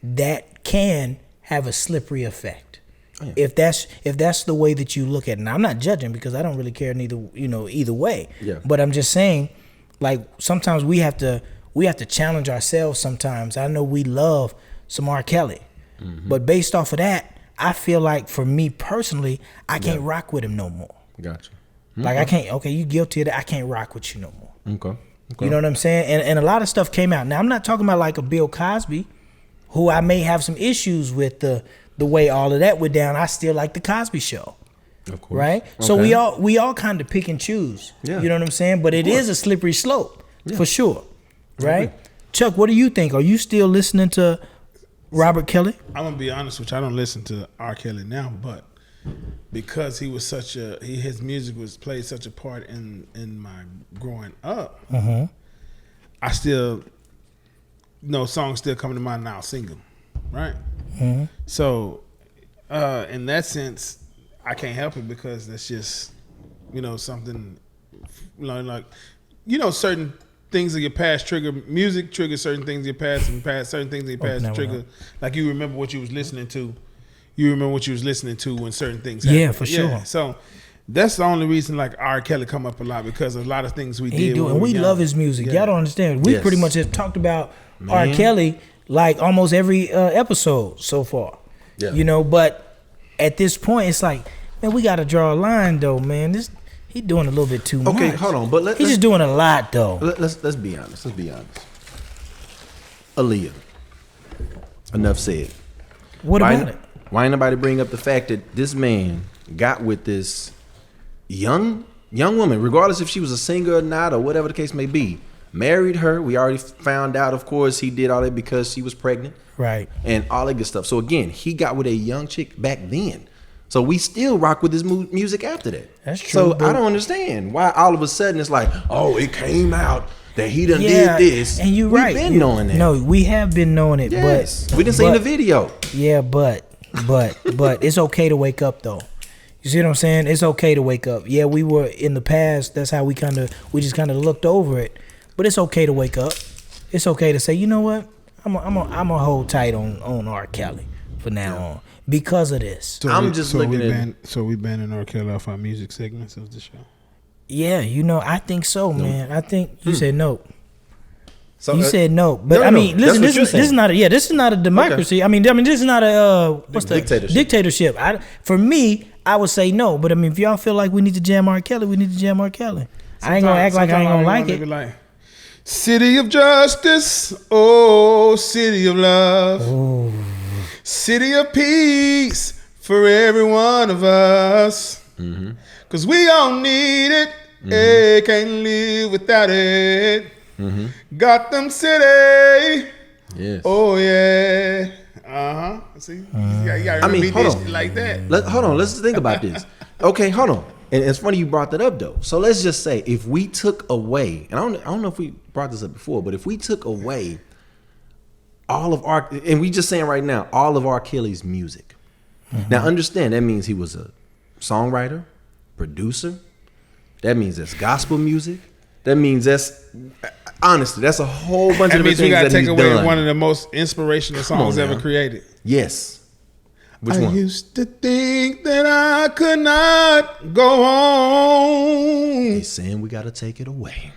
that can have a slippery effect. Oh, yeah. If that's the way that you look at it. Now, I'm not judging because I don't really care either way. Yeah. But I'm just saying, like, sometimes we have to challenge ourselves sometimes. I know we love some R. Kelly. But based off of that, I feel like for me personally, I can't rock with him no more. Gotcha. Like I can't, you guilty of that, I can't rock with you no more. Okay. You know what I'm saying? And a lot of stuff came out. Now, I'm not talking about like a Bill Cosby, who I may have some issues with the way all of that went down. I still like the Cosby Show. Of course. Right? Okay. So we all kind of pick and choose. Yeah. You know what I'm saying? But it is a slippery slope for sure. Right? Chuck, what do you think? Are you still listening to Robert Kelly? I'm gonna be honest with you. I don't listen to R. Kelly now, but because he was his music played such a part in my growing up, I still songs still come to mind now. I'll sing them, right? So, in that sense, I can't help it because that's just, something, like, certain things of your past trigger. Music triggers certain things in your past, and certain things in your past trigger. Like you remember what you was listening to. You remember what you was listening to when certain things happened. Yeah, for sure. So that's the only reason like R. Kelly come up a lot because of a lot of things we did. And we love his music. Yeah. Y'all don't understand. We pretty much have talked about R. Kelly like almost every episode so far. Yeah. But at this point, it's like Man, we got to draw a line, though, man. He doing a little bit too much. Okay, hold on. But he's just doing a lot, though. Let's be honest. Aaliyah. Enough said. What about it? Why ain't nobody bring up the fact that this man got with this young woman, regardless if she was a singer or not or whatever the case may be, married her. We already found out, of course, he did all that because she was pregnant. Right. And all that good stuff. So again, he got with a young chick back then. So we still rock with his music after that. That's true. So I don't understand why all of a sudden it's like, oh, it came out that he done did this. And you're right. We've been knowing that. No, we have been knowing it. Yes. But we didn't see the video. Yeah, but it's okay to wake up, though. You see what I'm saying? It's okay to wake up. Yeah, we were in the past. That's how we just kind of looked over it. But it's okay to wake up. It's okay to say, you know what? I'm a hold tight on R. Kelly for now on because of this. So we banning R. Kelly off our music segments of the show. Yeah, I think so, man. I think you said no. So you said no, but I mean, listen, this is not a democracy. Okay. I mean, this is not a dictatorship. For me, I would say no, but I mean, if y'all feel like we need to jam R. Kelly, we need to jam R. Kelly. I ain't gonna act like I ain't gonna like it. Like, city of justice, oh, city of love, ooh. City of peace for every one of us. Mm-hmm. Cause we all need it, can't live without it. Mm-hmm. Gotham City. Yes. Oh yeah. See, you gotta repeat this like that. Hold on. Let's think about this. Okay, hold on. And it's funny you brought that up though. So let's just say if we took away, and I don't know if we brought this up before, but if we took away all of and we just saying right now, all of R. Kelly's music. Mm-hmm. Now understand that means he was a songwriter, producer. That means that's gospel music. That means honestly, that's a whole bunch of different things that he's done. That means we gotta take away one of the most inspirational songs ever created. Yes. Which one? I used to think that I could not go on. He's saying we gotta take it away.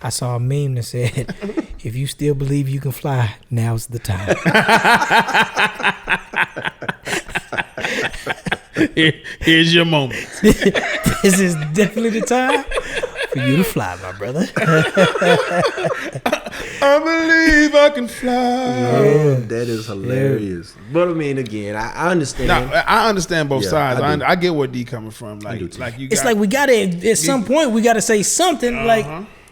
I saw a meme that said, if you still believe you can fly, now's the time. Here's your moment. This is definitely the time for you to fly, my brother. I believe I can fly. Yeah, that is hilarious. Yeah. But I mean, again, I understand. I understand both sides. I get where D coming from. It's like we gotta at some point we gotta say something. Uh-huh. Like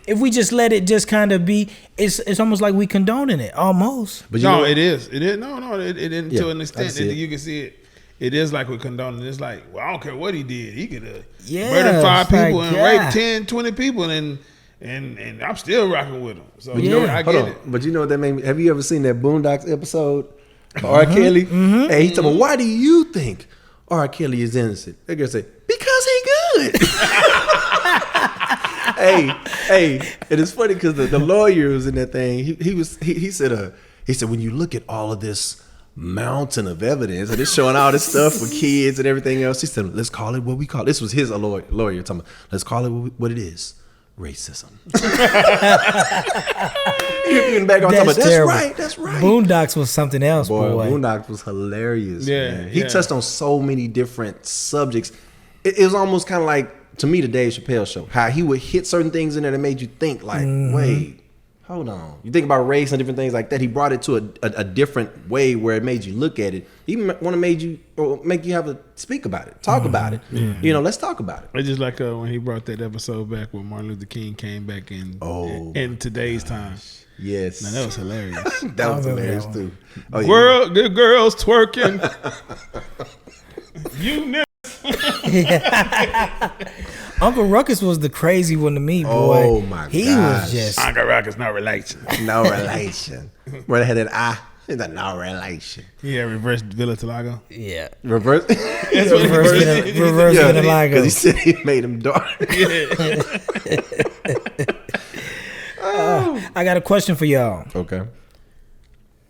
if we just let it just kind of be, it's almost like we condoning it almost. But it is. It is. No, it isn't to an extent that you can see it. It is like we're condoning. It's like, well, I don't care what he did. He could have murdered 5 people and raped 10, 20 people and I'm still rocking with him. So I get it. But you know what that made me? Have you ever seen that Boondocks episode? R. Kelly? Mm-hmm. Hey, he told me, why do you think R. Kelly is innocent? That girl said, because he good. hey, and it's funny because the lawyer was in that thing. He said when you look at all of this mountain of evidence and it's showing all this stuff with kids and everything else, he said, let's call it what we call it. This was his lawyer talking about, let's call it what it is. Racism. You're back on that's right. Boondocks was something else, boy. Boondocks was hilarious. Yeah, man. He touched on so many different subjects. It was almost kind of like, to me, the Dave Chappelle show. How he would hit certain things in there that made you think, like, wait, hold on. You think about race and different things like that. He brought it to a different way where it made you look at it. He want to make you have to speak about it, talk about it. Yeah. Let's talk about it. It's just like when he brought that episode back when Martin Luther King came back in today's time. Yes. Now that was hilarious. That was hilarious too. Good girls twerking. You Uncle Ruckus was the crazy one to me, boy. Oh my god. He was just Uncle Ruckus, no relation. No relation. Where they had that it's a no relation. Yeah, reverse Villa Talago. Yeah. Reverse reverse Vitiligo. Because he said he made him dark. I got a question for y'all. Okay.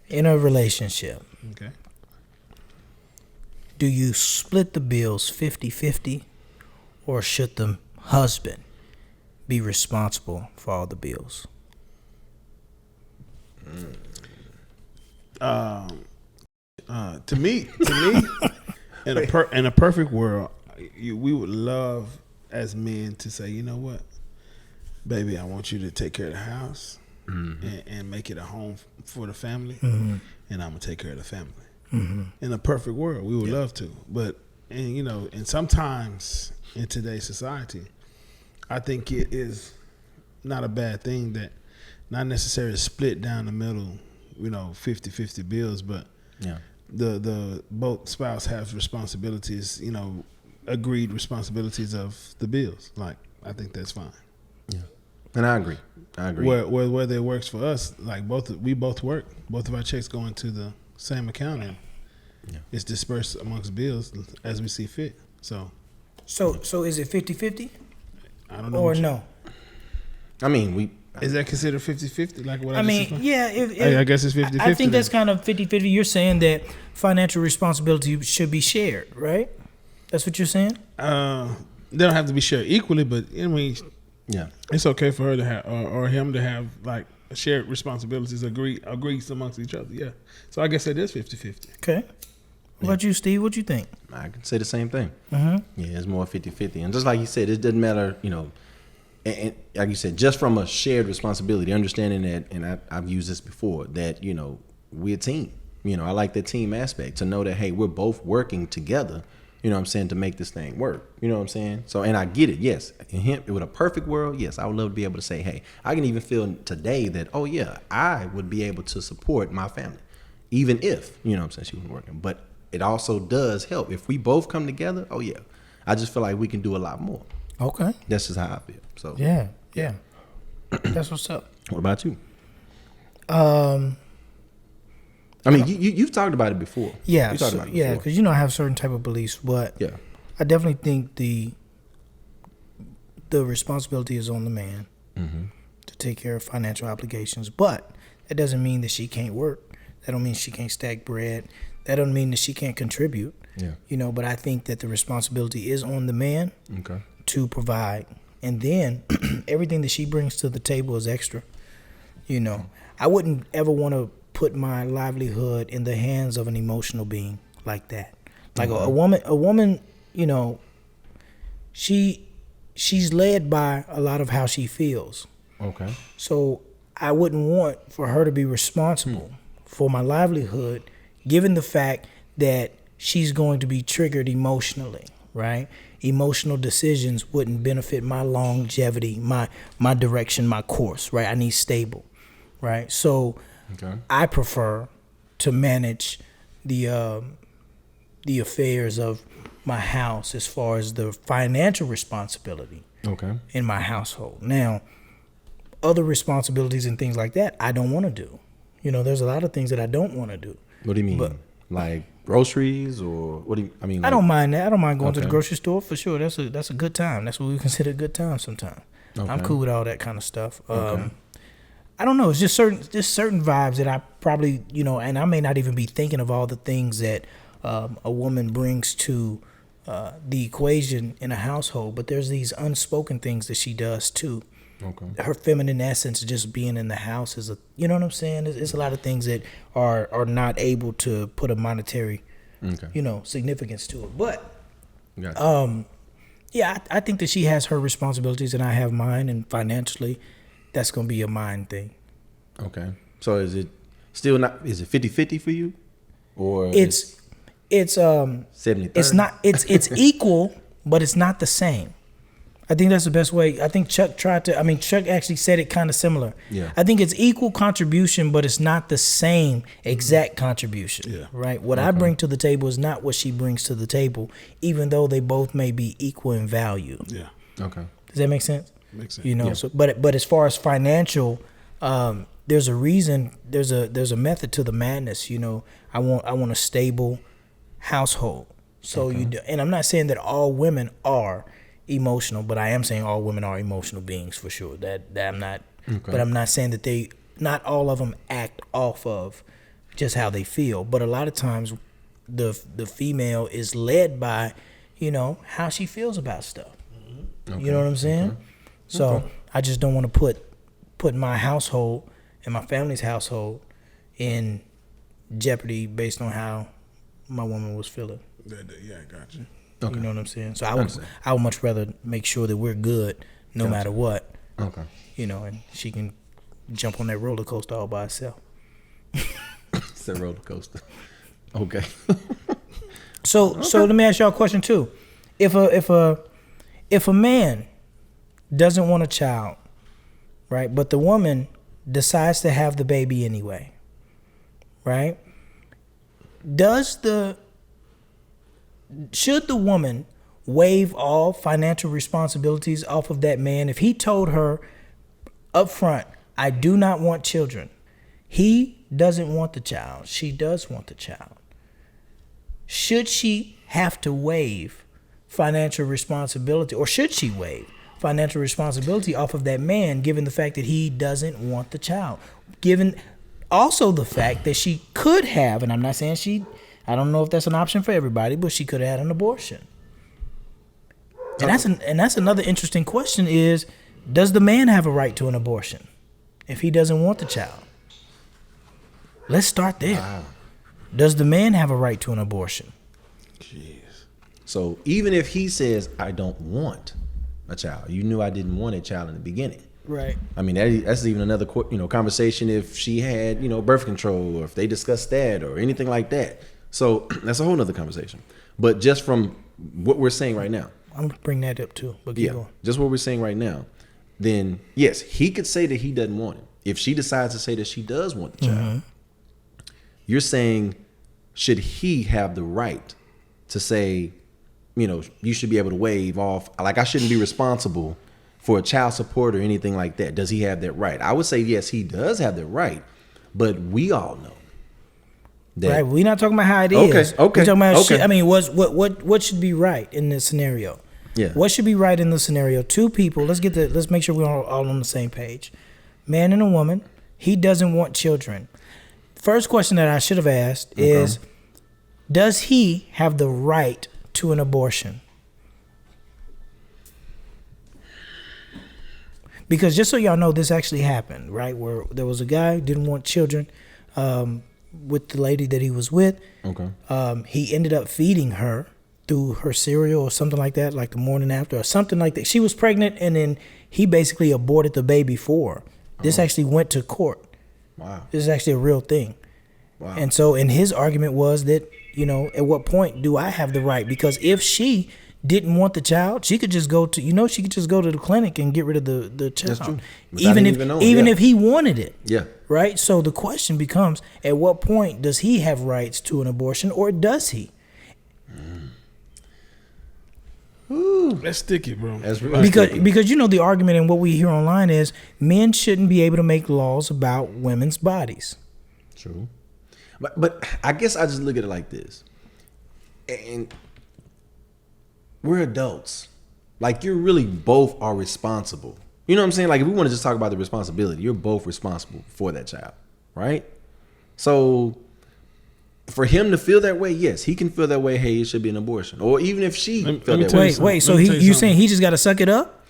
In a relationship. Okay. Do you split the bills 50-50 or should the husband be responsible for all the bills? To me, In a perfect world, we would love as men to say, you know what, baby, I want you to take care of the house and make it a home for the family, and I'm gonna take care of the family. In a perfect world, we would love to, but and sometimes in today's society, I think it is not a bad thing that not necessarily split down the middle, 50-50 bills, but the both spouse have responsibilities, agreed responsibilities of the bills. Like, I think that's fine. Yeah, and I agree. Whether it works for us, like we both work, both of our checks go into the same account, and it's dispersed amongst bills as we see fit. So is it 50-50? I don't know. Or no? I mean, is that considered 50-50? Like what I guess it's 50-50. I think that's kind of 50-50. You're saying that financial responsibility should be shared, right? That's what you're saying? They don't have to be shared equally, but it's okay for her to have or him to have like shared responsibilities, agreed amongst each other. Yeah. So I guess it is 50-50. Okay. What about you, Steve? What you think? I can say the same thing. Yeah, it's more 50-50. And just like you said, it doesn't matter, and like you said, just from a shared responsibility, understanding that, and I've used this before, that, we're a team. I like that team aspect, to know that, hey, we're both working together, to make this thing work. You know what I'm saying? So, and I get it, yes. With a perfect world, yes, I would love to be able to say, hey, I can even feel today that, oh, yeah, I would be able to support my family, even if, she wasn't working. But it also does help. If we both come together, oh, yeah, I just feel like we can do a lot more. Okay. That's just how I feel. So yeah. That's what's up. What about you? I mean, you've talked about it before. Yeah, because I have certain type of beliefs, but I definitely think the responsibility is on the man to take care of financial obligations. But that doesn't mean that she can't work. That don't mean she can't stack bread. That don't mean that she can't contribute. Yeah. But I think that the responsibility is on the man to provide. And then everything that she brings to the table is extra. I wouldn't ever want to put my livelihood in the hands of an emotional being like that. Like a woman, she's led by a lot of how she feels. Okay. So I wouldn't want for her to be responsible for my livelihood, given the fact that she's going to be triggered emotionally, right? Emotional decisions wouldn't benefit my longevity, my direction, my course, right? I need stable, right? So I prefer to manage the affairs of my house as far as the financial responsibility in my household. Now, other responsibilities and things like that, I don't want to do. There's a lot of things that I don't want to do. What do you mean? Like groceries, or what do you? I mean, I don't mind that. I don't mind going to the grocery store for sure. That's a good time. That's what we consider a good time sometimes. I'm cool with all that kind of stuff. I don't know. It's just certain vibes that I probably, and I may not even be thinking of all the things that a woman brings to the equation in a household, but there's these unspoken things that she does too. Her feminine essence, just being in the house, is you know what I'm saying? It's a lot of things that are not able to put a monetary, significance to it. But, I think that she has her responsibilities and I have mine, and financially, that's going to be a mine thing. Okay. So is it still not? Is it 50-50 for you, or it's 70-30? It's not. It's equal, but it's not the same. I think that's the best way. I think Chuck actually said it kind of similar. Yeah. I think it's equal contribution, but it's not the same exact contribution. Yeah. Right? What I bring to the table is not what she brings to the table, even though they both may be equal in value. Yeah. Okay. Does that make sense? Makes sense. So but as far as financial, there's a reason, there's a method to the madness. I want a stable household. So and I'm not saying that all women are emotional, but I am saying all women are emotional beings for sure. That I'm not, but I'm not saying that not all of them act off of just how they feel. But a lot of times, the female is led by, how she feels about stuff. You know what I'm saying? So I just don't want to put my household and my family's household in jeopardy based on how my woman was feeling. Yeah, gotcha. Okay. You know what I'm saying? So I would much rather make sure that we're good no matter what. Okay. You know, and she can jump on that roller coaster all by herself. It's a roller coaster. Okay. So let me ask y'all a question too. If a man doesn't want a child, right, but the woman decides to have the baby anyway, right? Should the woman waive all financial responsibilities off of that man if he told her up front, I do not want children? He doesn't want the child. She does want the child. Should she have to waive financial responsibility, or should she waive financial responsibility off of that man, given the fact that he doesn't want the child? Given also the fact that she could have, and I'm not saying I don't know if that's an option for everybody, but she could have had an abortion. And that's another interesting question is, does the man have a right to an abortion if he doesn't want the child? Let's start there. Wow. Does the man have a right to an abortion? Jeez. So even if he says, I don't want a child, you knew I didn't want a child in the beginning. Right. I mean, that's even another conversation if she had, birth control, or if they discussed that or anything like that. So that's a whole nother conversation. But just from what we're saying right now. I'm going to bring that up too. But keep going. Just what we're saying right now. Then, yes, he could say that he doesn't want it. If she decides to say that she does want the child, you're saying, should he have the right to say, you should be able to waive off, like I shouldn't be responsible for a child support or anything like that? Does he have that right? I would say, yes, he does have that right. But we all know that. Right. We're not talking about how it is. Okay. We're talking about shit. I mean, what should be right in this scenario? Yeah. What should be right in this scenario? Two people. Let's make sure we're all on the same page. Man and a woman. He doesn't want children. First question that I should have asked is, does he have the right to an abortion? Because just so y'all know, this actually happened, right? Where there was a guy who didn't want children with the lady that he was with. Okay. He ended up feeding her through her cereal or something like that, like the morning after or something like that. She was pregnant, and then he basically aborted the baby for her. This actually went to court. Wow. This is actually a real thing. Wow. And so, and his argument was that, at what point do I have the right? Because if she didn't want the child, she could just go to, the clinic and get rid of the child. That's true. Even if he wanted it. Yeah. Right? So the question becomes, at what point does he have rights to an abortion, or does he? Ooh, that's sticky, bro. Because the argument and what we hear online is men shouldn't be able to make laws about women's bodies. True. But I guess I just look at it like this. And we're adults. Like, you really both are responsible. You know what I'm saying? Like, if we want to just talk about the responsibility, you're both responsible for that child, right? So for him to feel that way, yes, he can feel that way. Hey, it should be an abortion. Or even if she felt that way. Wait. So you saying he just got to suck it up?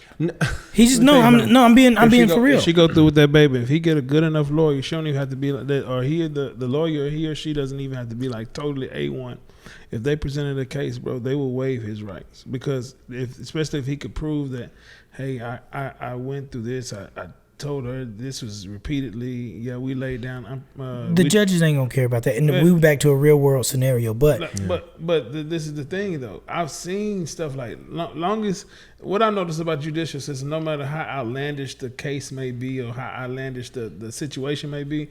He just I'm being for real. If she go through with that baby, if he get a good enough lawyer, she don't even have to be like that, or the lawyer, he or she doesn't even have to be like totally A1. If they presented a case, bro, they will waive his rights, because especially if he could prove that, hey, I went through this, I told her this was repeatedly. Yeah, we laid down. The judges ain't gonna care about that, and we back to a real world scenario. But this is the thing, though. I've seen stuff like longest. What I noticed about judicial system, no matter how outlandish the case may be or how outlandish the situation may be,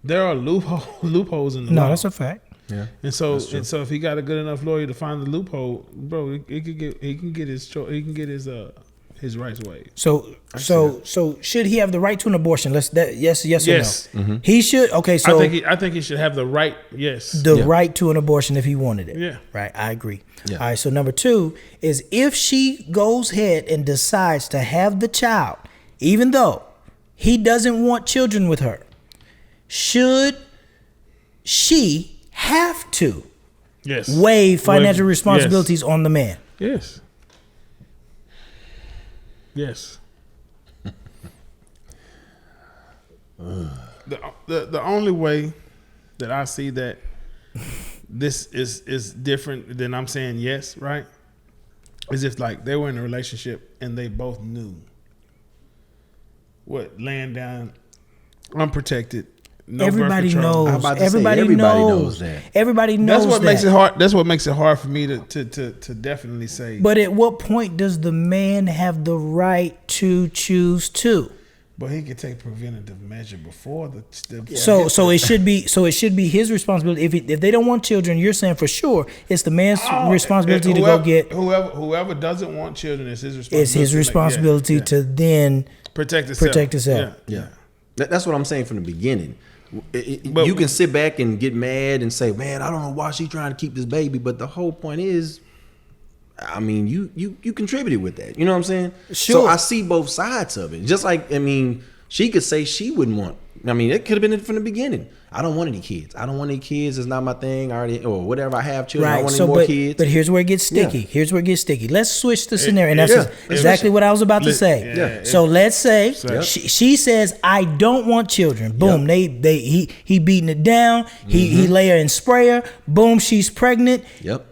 there are loopholes in the law. No, that's a fact. Yeah, and so if he got a good enough lawyer to find the loophole, bro, he can get his rights waived. So should he have the right to an abortion? Yes or no? Mm-hmm. He should. Okay, so I think he should have the right. Yes, right to an abortion if he wanted it. Yeah, right. I agree. Yeah. All right. So number 2 is, if she goes ahead and decides to have the child, even though he doesn't want children with her, should she have to waive financial responsibilities on the man? Yes. Yes. The only way that I see that this is different than I'm saying yes, right? Is if like they were in a relationship and they both knew what laying down unprotected. No everybody birth control. knows. Everybody knows that. Everybody knows that's what that. makes it hard. That's what makes it hard for me to definitely say. But at what point does the man have the right to choose to? But he could take preventative measure before the So it should be his responsibility. If they don't want children, you're saying for sure it's the man's responsibility to go get whoever doesn't want children. It's his responsibility. It's his responsibility to then protect himself. Yeah. That's what I'm saying from the beginning. But you can sit back and get mad and say, "Man, I don't know why she's trying to keep this baby," but the whole point is, I mean, you contributed with that. You know what I'm saying? Sure. So I see both sides of it. Just like, I mean, she could say she wouldn't want. I mean, it could have been from the beginning. I don't want any kids. I don't want any kids. It's not my thing. I already, or whatever. I have children. I don't want any more kids. But here's where it gets sticky. Yeah. Here's where it gets sticky. Let's switch the scenario. And that's exactly what I was about to say. Yeah. So let's say she says, I don't want children. Boom. He beating it down. He lay her in sprayer. Boom. She's pregnant. Yep.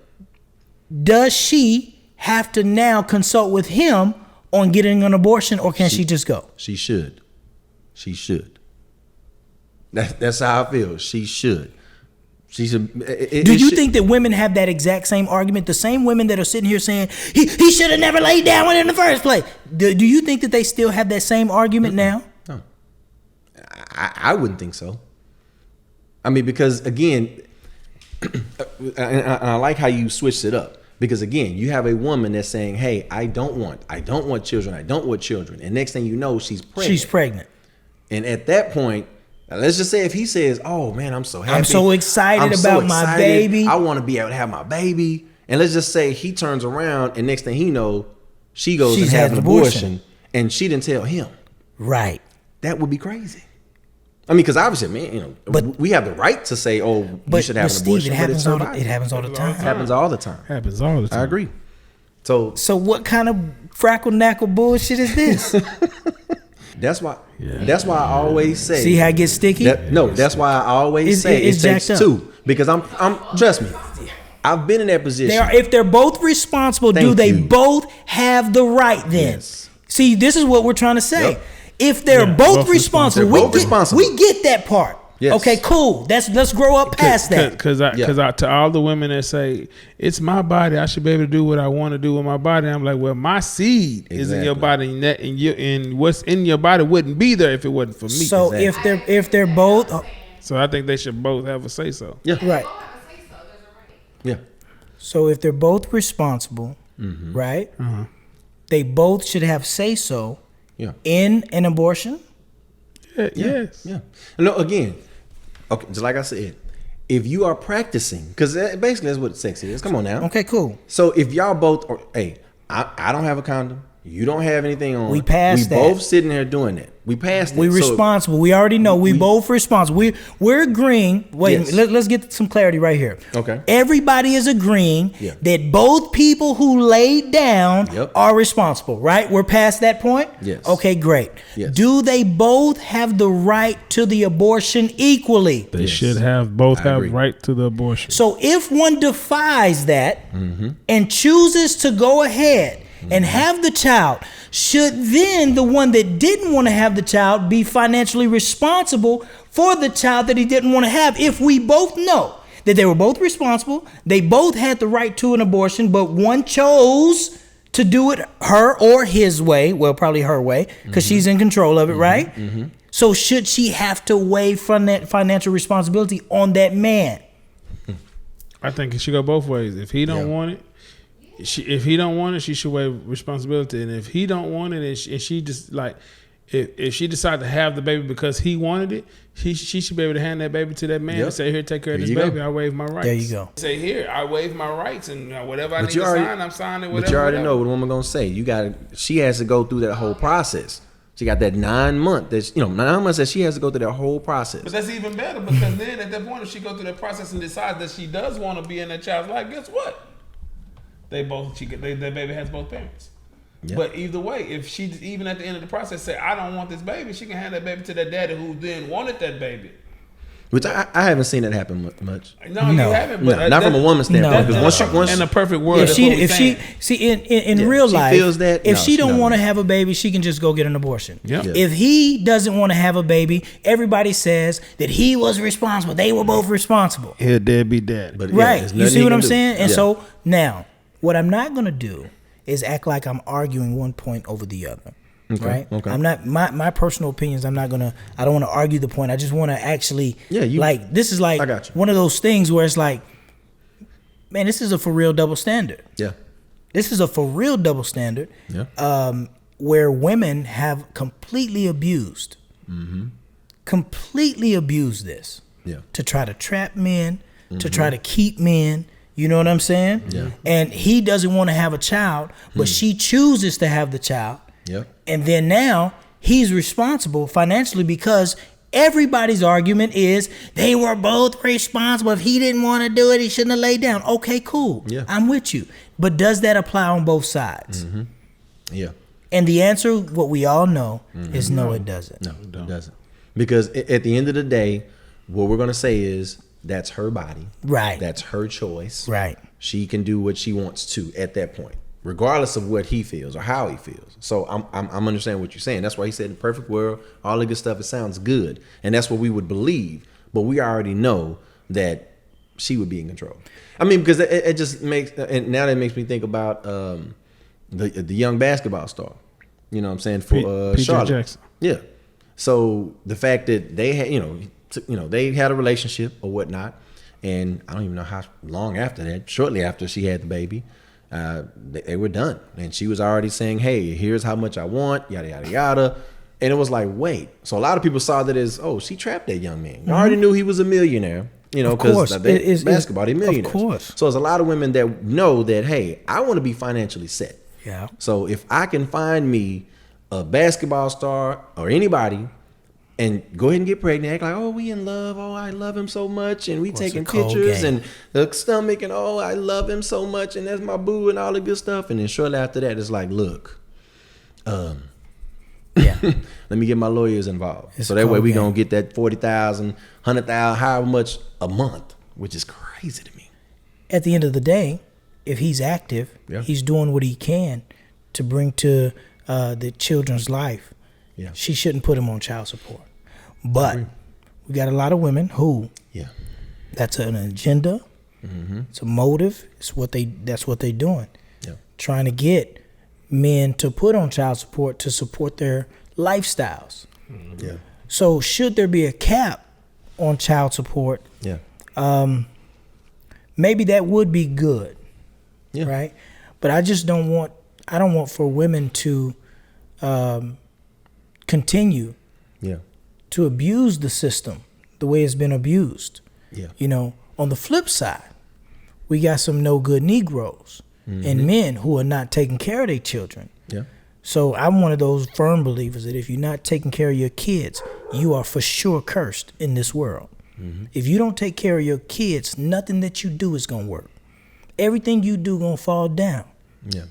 Does she have to now consult with him on getting an abortion, or can she just go? She should. She should. That's how I feel. She should. She should. Do you think that women have that exact same argument? The same women that are sitting here saying he should have never laid down with it in the first place. Do you think that they still have that same argument now? No. I wouldn't think so. I mean, because again, and I like how you switched it up. Because again, you have a woman that's saying, "Hey, I don't want children. I don't want children." And next thing you know, she's pregnant. She's pregnant. And at that point, let's just say if he says, "Oh man, I'm so happy. I'm so excited about my baby. I want to be able to have my baby." And let's just say he turns around and next thing he knows, she goes and has an abortion and she didn't tell him. Right. That would be crazy. I mean, because obviously, man, but we have the right to say, "Oh, you should have an abortion." It happens all the time. It happens all the time. Happens all the time. I agree. So what kind of frackle knackle bullshit is this? That's why I always say. See how it gets sticky? That's why I always say it takes two. Because I'm trust me, I've been in that position. If they're both responsible, do they both have the right then? Yes. See, this is what we're trying to say. Yep. If they're both responsible, we get that part. Yes. Okay, cool. Let's grow up past that. Because to all the women that say it's my body, I should be able to do what I want to do with my body. I'm like, well, my seed is in your body, and what's in your body wouldn't be there if it wasn't for me. So if they're both, so I think they should both have a say so. Yeah. Right. Yeah. So if they're both responsible, right? Uh-huh. They both should have say so. Yeah. In an abortion. Yes. Yeah. No. Again. Okay, just like I said, if you are practicing, because basically that's what sex is. Come on now. Okay, cool. So if y'all both are, hey, I don't have a condom. You don't have anything on. We passed that. We both sitting there doing that. We passed it. We responsible. We already know. We both responsible. We're agreeing. Wait, let's get some clarity right here. Okay. Everybody is agreeing that both people who laid down are responsible, right? We're past that point? Yes. Okay, great. Yes. Do they both have the right to the abortion equally? They should have right to the abortion. So if one defies that and chooses to go ahead and have the child, should then the one that didn't want to have the child be financially responsible for the child that he didn't want to have? If we both know that they were both responsible, they both had the right to an abortion, but one chose to do it her or his way, well, probably her way, because she's in control of it, right? So should she have to weigh financial responsibility on that man? I think it should go both ways. If he don't want it, if he don't want it, she should weigh responsibility. And if he don't want it, and she just like, if she decided to have the baby because he wanted it, she should be able to hand that baby to that man and say, "Here, take care of this baby. I waive my rights." There you go. Say, "Here, I waive my rights, and whatever I need to sign, I'm signing." Whatever. But you already know what the woman gonna say. She has to go through that whole process. She got that 9 months. 9 months that she has to go through that whole process. But that's even better, because then at that point, if she go through that process and decides that she does want to be in that child's life, guess what? That baby has both parents. Yep. But either way, if she even at the end of the process say, "I don't want this baby," she can hand that baby to that daddy who then wanted that baby. Which I haven't seen that happen much. No, you haven't. But not from a woman's standpoint. No. Because once in a perfect world, if she see in real life, feels that, if she don't want to have a baby, she can just go get an abortion. Yep. Yeah. If he doesn't want to have a baby, everybody says that he was responsible. They were both responsible. He'll dead be dead. But Right. You see what I'm saying? And Yeah. so now, what I'm not gonna do is act like I'm arguing one point over the other. Okay, Right. okay. I'm not my personal opinions. I don't want to argue the point. I just want to actually. This is like I got you. one of those things where it's like, man, this is a for real double standard. Yeah. This is a for real double standard. Yeah. Where women have completely abused this. Yeah. To try to trap men, to try to keep men. You know what I'm saying? Yeah. And he doesn't want to have a child, but she chooses to have the child. Yeah. And then now he's responsible financially because everybody's argument is they were both responsible. If he didn't want to do it, he shouldn't have laid down. Okay, cool. Yeah. I'm with you. But does that apply on both sides? Yeah. And the answer, what we all know, is no, it doesn't. No, it doesn't. Because at the end of the day, what we're going to say is that's her body. Right. That's her choice. Right. She can do what she wants to at that point, regardless of what he feels or how he feels. So I'm understanding what you're saying. That's why he said in the perfect world, all the good stuff, it sounds good. And that's what we would believe. But we already know that she would be in control. I mean, because it just makes, and now that makes me think about the young basketball star. You know what I'm saying? For Charlotte. Jackson. Yeah. So the fact that they had, they had a relationship or whatnot, and I don't even know how long after that, shortly after she had the baby, they were done. And she was already saying, hey, here's how much I want, yada, yada, yada. And it was like, wait. So a lot of people saw that as, oh, she trapped that young man. You already knew he was a millionaire, because basketball, they're millionaires. Of course. So there's a lot of women that know that, hey, I want to be financially set. Yeah. So if I can find me a basketball star or anybody and go ahead and get pregnant, act like, oh, we in love, oh, I love him so much, and we taking pictures and the stomach, and oh, I love him so much, and that's my boo and all the good stuff. And then shortly after that, it's like, look, let me get my lawyers involved. So that way we gonna get that 40,000, 100,000, however much a month, which is crazy to me. At the end of the day, if he's active, he's doing what he can to bring to the children's life. Yeah. She shouldn't put him on child support. But we got a lot of women who that's an agenda. It's a motive. That's what they're doing. Yeah. Trying to get men to put on child support to support their lifestyles. Yeah. So should there be a cap on child support? Yeah. Maybe that would be good. Yeah. Right? But I don't want for women to continue to abuse the system the way it's been abused. Yeah. On the flip side, we got some no good Negroes and men who are not taking care of their children. Yeah. So I'm one of those firm believers that if you're not taking care of your kids, you are for sure cursed in this world. If you don't take care of your kids, nothing that you do is gonna work. Everything you do gonna fall down. Yeah.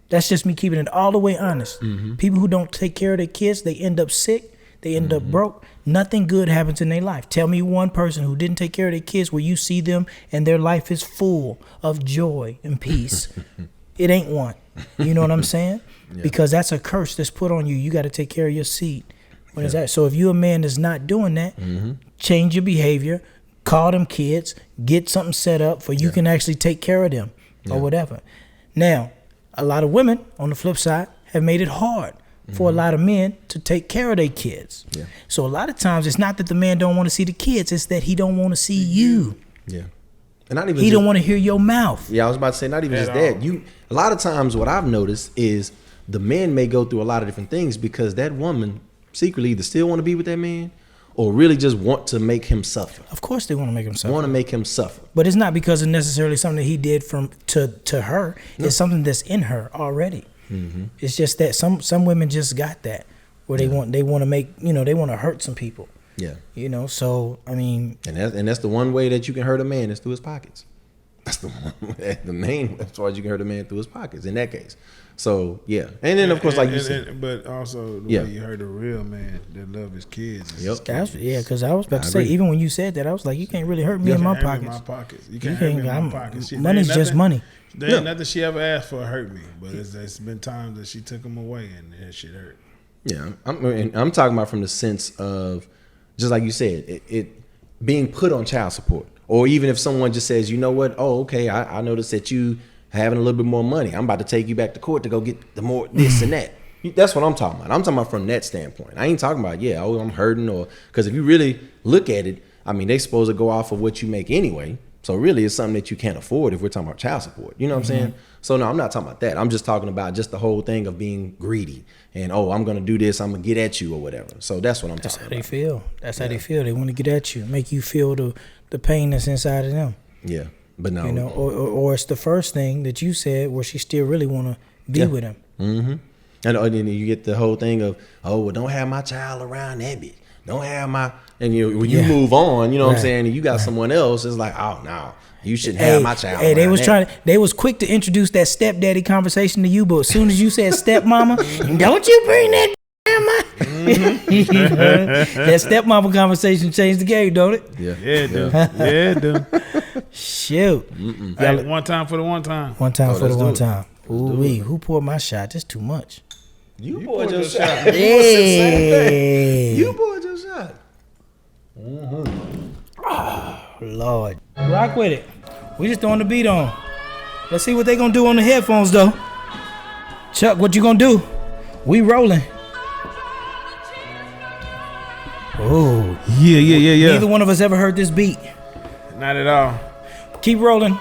That's just me keeping it all the way honest. People who don't take care of their kids, they end up sick. They end up broke. Nothing good happens in their life. Tell me one person who didn't take care of their kids where you see them and their life is full of joy and peace. It ain't one. You know what I'm saying? Yeah. Because that's a curse that's put on you. You got to take care of your seed. What is that? So if you're a man that's not doing that, change your behavior, call them kids, get something set up for you can actually take care of them or whatever. Now, a lot of women, on the flip side, have made it hard for a lot of men to take care of their kids. Yeah. So a lot of times, it's not that the man don't want to see the kids, it's that he don't want to see you. Yeah. And not even he don't want to hear your mouth. Yeah, I was about to say, not even just that. A lot of times what I've noticed is the man may go through a lot of different things because that woman secretly either still want to be with that man or really just want to make him suffer. Of course they want to make him suffer. Want to make him suffer. But it's not because of necessarily something that he did to her. No. It's something that's in her already. It's just that some women just got that where they want to make, they want to hurt some people. Yeah. So I mean, and that's the one way that you can hurt a man is through his pockets. That's the main, as far as you can hurt a man through his pockets in that case. So yeah, and then of course, like you said, but also the way you hurt a real man that love his kids. Yeah, because I was about to say, even when you said that, I was like, you can't really hurt me in my pockets. You can't hurt me in my pockets. Money's just money. There ain't nothing she ever asked for hurt me, but it's been times that she took them away and that shit hurt. Yeah, I'm talking about from the sense of, just like you said, it being put on child support, or even if someone just says, you know what, oh okay, I noticed that you having a little bit more money. I'm about to take you back to court to go get the more this and that. That's what I'm talking about. I'm talking about from that standpoint. I ain't talking about, I'm hurting, or because if you really look at it, I mean, they supposed to go off of what you make anyway. So really it's something that you can't afford if we're talking about child support. You know what I'm saying? So no, I'm not talking about that. I'm just talking about just the whole thing of being greedy and, I'm going to do this, I'm going to get at you or whatever. So that's what I'm talking about. That's how they feel. That's how they feel. They want to get at you, make you feel the pain that's inside of them. Yeah. But no, or it's the first thing that you said where she still really want to be with him. Mm-hmm. And then you get the whole thing of, well, don't have my child around that bitch. Don't have my, and when you move on, you know what I'm saying, and you got someone else, it's like, oh no, you shouldn't have my child. Hey, they was quick to introduce that stepdaddy conversation to you, but as soon as you said stepmama, don't you bring that that stepmama conversation changed the game, don't it? Yeah, it do. Shoot. Hey, one time for the one time. One time for the one time. Ooh, who poured my shot? That's too much. You poured your shot. Hey. You poured your shot. Oh, Lord. Rock with it. We just throwing the beat on. Let's see what they gonna do on the headphones, though. Chuck, what you gonna do? We rolling. Oh. Yeah. Neither one of us ever heard this beat. Not at all. Keep rolling.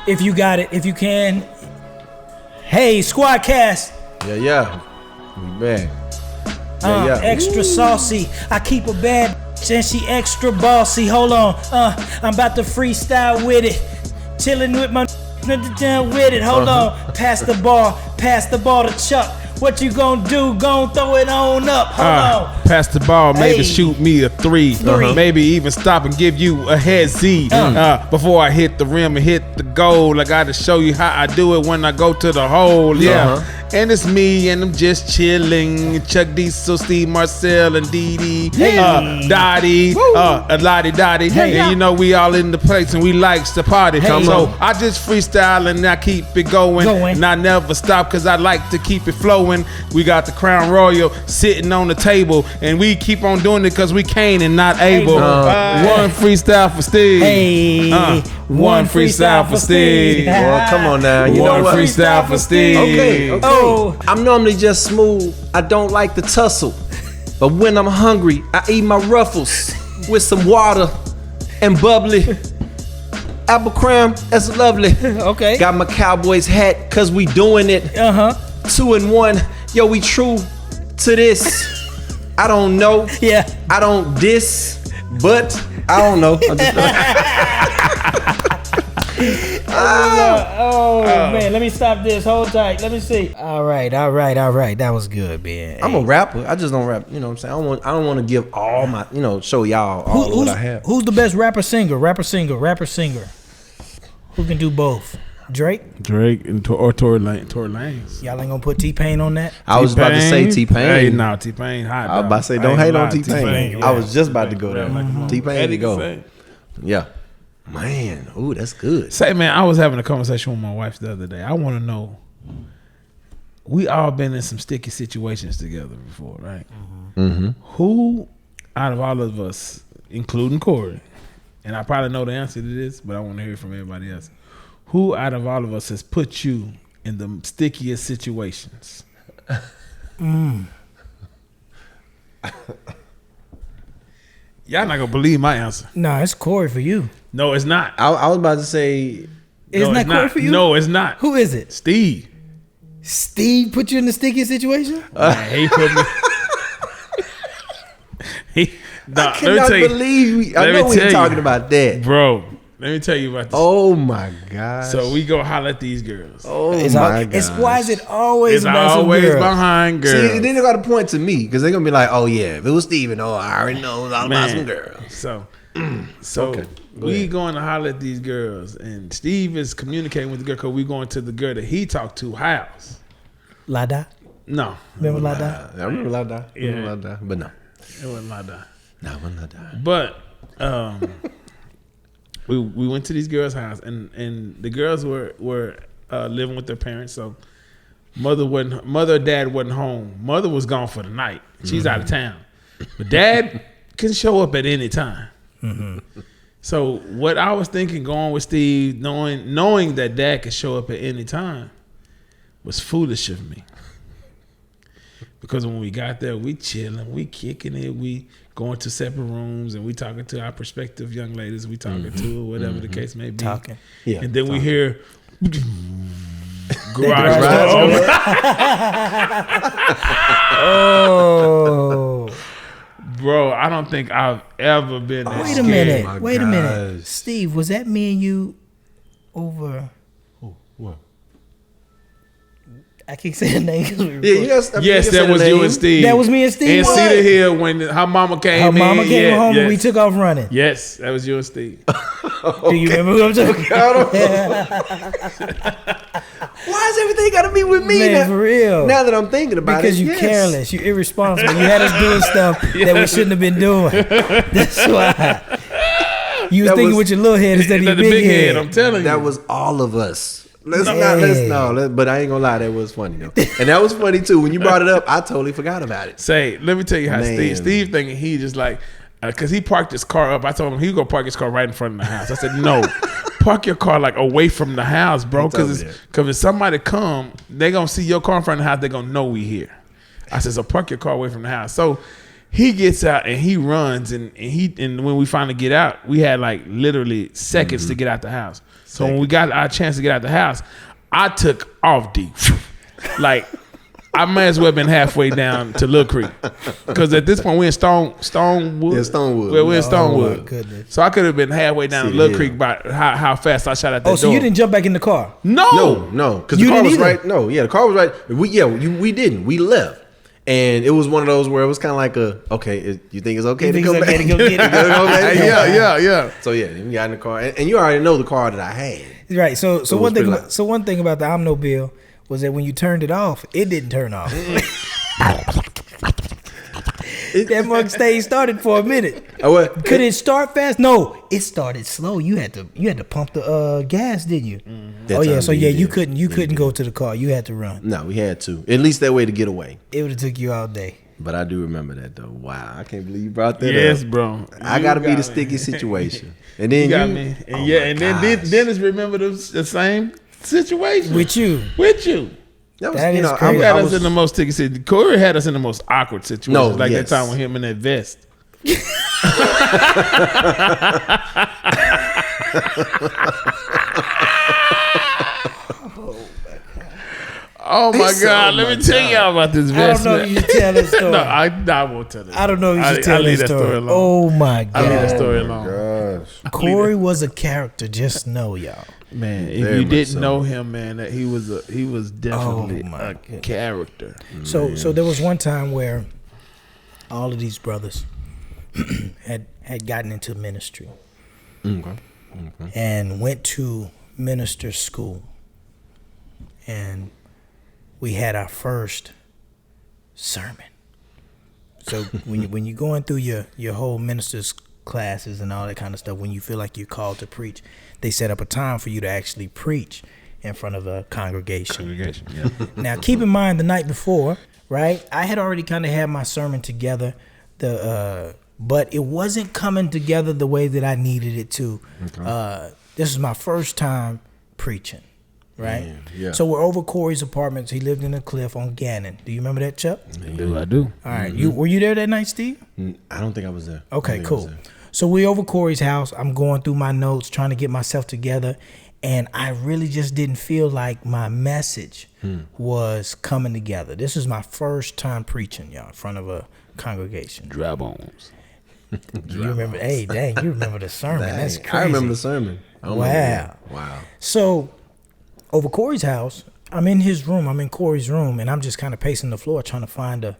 If you got it, if you can. Hey, SCWAD Cast. Yeah. We back. Extra saucy. I keep a bad bitch and she extra bossy. Hold on. I'm about to freestyle with it. Chilling with my down with it. Hold on. Pass the ball to Chuck. What you gonna do? Gonna throw it on up. Hold on. Pass the ball, maybe shoot me a three. Maybe even stop and give you a head Z. Before I hit the rim and hit the goal, I gotta show you how I do it when I go to the hole. Yeah. And it's me and I'm just chilling. Chuck Diesel, Steve Marcel, and Dee Dottie, Lottie Dottie. And you know we all in the place and we likes to party. So I just freestyle and I keep it going. And I never stop cause I like to keep it flowing. We got the Crown Royal sitting on the table and we keep on doing it cause we can and not able. One freestyle for Steve. One freestyle for Steve. Well, come on now. You know what? Freestyle for Steve. Okay. Oh. I'm normally just smooth. I don't like the tussle. But when I'm hungry, I eat my ruffles with some water and bubbly. Apple crème, that's lovely. Okay. Got my Cowboys hat, cause we doing it. 2 and 1. Yo, we true to this. I don't know. Yeah. I don't diss, but I don't know. Man, let me stop this. Hold tight. Let me see. All right. That was good, man. I'm a rapper. I just don't rap. You know what I'm saying? I don't want to give all my, show y'all all of what I have. Who's the best rapper singer? Who can do both? Drake and or Tory Lanez. Y'all ain't gonna put T-Pain on that? I was about to say T-Pain. Hey, no, T-Pain hot. I was about to say don't hate on T-Pain. I was just about to go there. T-Pain to go. Yeah. Man, ooh, that's good. Say, man, I was having a conversation with my wife the other day. I want to know, we all been in some sticky situations together before, right? Who out of all of us, including Cory, and I probably know the answer to this, but I want to hear from everybody else. Who out of all of us has put you in the stickiest situations? Y'all not gonna believe my answer. Nah, it's Cory for you. No, it's not. I was about to say, it's not Cory for you? No, it's not. Who is it? Steve. Steve put you in the stickiest situation? He put me. I cannot believe I know we ain't talking about that. Bro, let me tell you about this. Oh my God. So we go holler at these girls. Oh my God. Why is it always behind girls? See, then they got to point to me because they're going to be like, oh yeah, if it was Steven, I already know all about some girls. So We going to holler at these girls, and Steve is communicating with the girl because we going to the girl that he talked to house. Lada? No. Remember Lada? I remember Lada. Yeah. Lada, but no. It wasn't Lada. No, it wasn't Lada. But we went to these girls' house, and the girls were living with their parents, so mother or dad wasn't home. Mother was gone for the night. She's out of town. But dad can show up at any time. Mm-hmm. So what I was thinking going with Steve, knowing that dad could show up at any time, was foolish of me. Because when we got there, we chilling, we kicking it, we going to separate rooms, and we talking to our prospective young ladies, we talking to whatever the case may be. Talking. Yeah, and then we hear garage door. Oh. Bro, I don't think I've ever been that Wait a minute. Wait a minute. Steve, was that me and you over? Oh, what? I can't say the name. Yes, that was you and Steve. That was me and Steve. And Cedar Hill when her mama came Her mama came home and we took off running. Yes, that was you and Steve. Okay. Do you remember who I'm talking about? Why is everything got to be with me? Man, now? For real. Now that I'm thinking about because it. Because you're careless. You're irresponsible. You had us doing stuff that we shouldn't have been doing. That's why. You was thinking with your little head instead of your big head. I'm telling you. That was all of us. But I ain't gonna lie, that was funny though. And that was funny too. When you brought it up, I totally forgot about it. Let me tell you how Steve thinking he just like, because he parked his car up. I told him he was gonna park his car right in front of the house. I said, no, park your car like away from the house, bro. Because if somebody come, they gonna see your car in front of the house, they gonna know we here. I said, so park your car away from the house. So he gets out and he runs, and when we finally get out, we had like literally seconds to get out the house. So when we got our chance to get out the house, I took off deep. Like, I might as well have been halfway down to Little Creek. Because at this point, we're in Stonewood. Yeah, Stonewood. We're in Stonewood. Oh, my goodness. So I could have been halfway down to Little Creek by how fast I shot at that door. Oh, so you didn't jump back in the car? No. Because the car was right. No, yeah, the car was right. We didn't. We left. And it was one of those where it was kind of like you think it's okay to come back? To go get it? Yeah. So yeah, we got in the car, and you already know the car that I had. Right. So one thing about the Omnobile was that when you turned it off, it didn't turn off. That mug stayed started for a minute. Could it start fast? No, it started slow. You had to pump the gas, didn't you? You couldn't go to the car. You had to run. No, we had to. At least that way to get away. It would have took you all day. But I do remember that though. Wow, I can't believe you brought that up. Yes, bro. I gotta be the sticky situation. And then you got me. And then Dennis remembered the same situation with you. That is crazy. Had us in the most sticky situation. Cory had us in the most awkward situation. That time with him in that vest. Oh my God! Let me tell y'all about this vest. I don't know if you should tell this story. No, I won't tell it. I don't know if you should tell this story. Oh my God! I leave that story alone. Cory was a character. Just know, y'all. Man, if you didn't know him, man, that he was definitely a character. So there was one time where all of these brothers had gotten into ministry and went to minister school, and we had our first sermon. So when you're going through your whole minister's classes and all that kind of stuff, when you feel like you're called to preach, they set up a time for you to actually preach in front of a congregation. Yeah. Now, keep in mind, the night before, right, I had already kind of had my sermon together, but it wasn't coming together the way that I needed it to. Okay. This is my first time preaching, right? Yeah. So we're over Cory's apartments. He lived in a cliff on Gannon. Do you remember that, Chuck? I do. All right. Were you there that night, Steve? I don't think I was there. Okay, cool. So we over Cory's house. I'm going through my notes, trying to get myself together, and I really just didn't feel like my message was coming together. This is my first time preaching, y'all, in front of a congregation. Dry bones. You remember? Hey, dang, you remember the sermon? That's crazy. I remember the sermon. Wow. So over Cory's house, I'm in his room. I'm in Cory's room, and I'm just kind of pacing the floor, trying to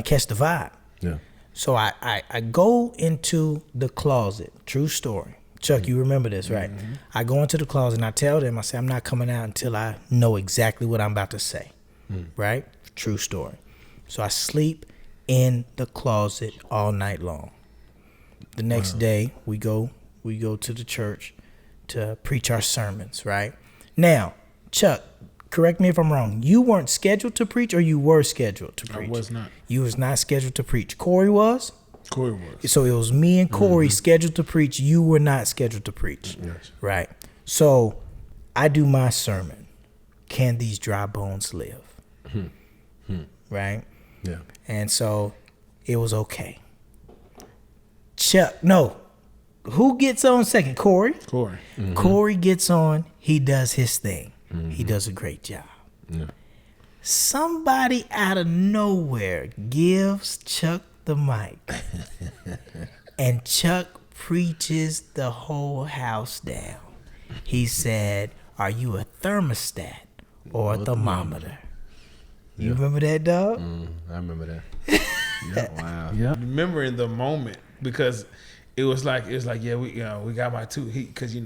catch the vibe. Yeah. So I go into the closet, true story, Chuck, you remember this, right? Mm-hmm. I go into the closet and I tell them, I say, I'm not coming out until I know exactly what I'm about to say, right? True story. So I sleep in the closet all night long. The next day, we go to the church to preach our sermons, right? Now, Chuck, correct me if I'm wrong. You weren't scheduled to preach, or you were scheduled to preach? I was not. You was not scheduled to preach. Corey was? Corey was. So it was me and Corey scheduled to preach. You were not scheduled to preach. Yes. Right. So I do my sermon. Can these dry bones live? Right? Yeah. And so it was okay. Chuck, no. Who gets on second? Corey? Corey. Mm-hmm. Corey gets on. He does his thing. He does a great job. Yeah. Somebody out of nowhere gives Chuck the mic. And Chuck preaches the whole house down. He said, are you a thermostat or a thermometer? You remember that, dog? I remember that. Yeah. Wow. Yeah. Remembering the moment, because it was like yeah, we got my two because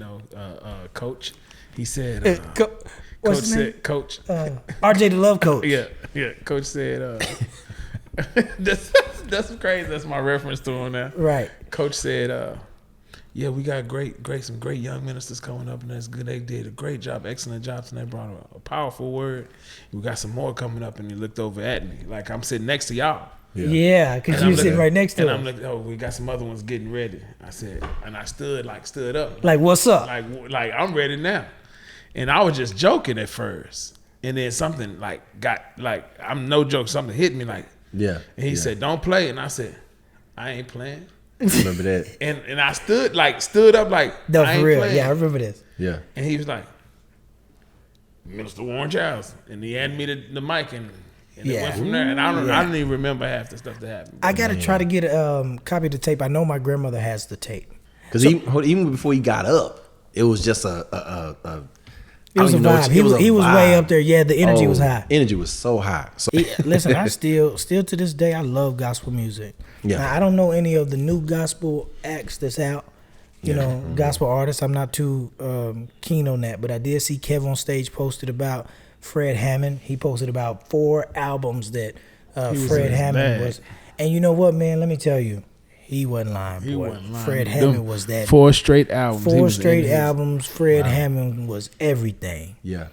coach, he said coach said coach RJ the Love Coach. yeah coach said that's crazy, that's my reference to him now. Right. Coach said yeah, we got some great young ministers coming up, and that's good. They did a great job, excellent jobs, and they brought a powerful word. We got some more coming up, and he looked over at me like I'm sitting next to y'all. Yeah, because you were sitting right next to him. And I'm like, oh, we got some other ones getting ready. I said, and I stood up. Like, what's up? Like I'm ready now. And I was just joking at first. And then something I'm no joke, something hit me like. Yeah. And he said, don't play. And I said, I ain't playing. Remember that? And I stood up like, no, I ain't for real. playing. Yeah, I remember this. Yeah. And he was like, Minister Warren Childs. And he handed me the mic, and it went from there. And I don't even remember half the stuff that happened. I got to try to get a copy of the tape. I know my grandmother has the tape. Because even before he got up, it was just a it was a vibe. He was way up there. Yeah, the energy was high. Energy was so high. So listen, I still to this day, I love gospel music. Yeah. Now, I don't know any of the new gospel acts that's out. You know, gospel artists. I'm not too keen on that, but I did see Kev on stage posted about Fred Hammond. He posted about 4 albums that Fred Hammond was. And you know what, man? Let me tell you, he wasn't lying, boy. Fred Hammond was that. 4 straight albums. 4 straight albums. Fred Hammond was everything. Yeah.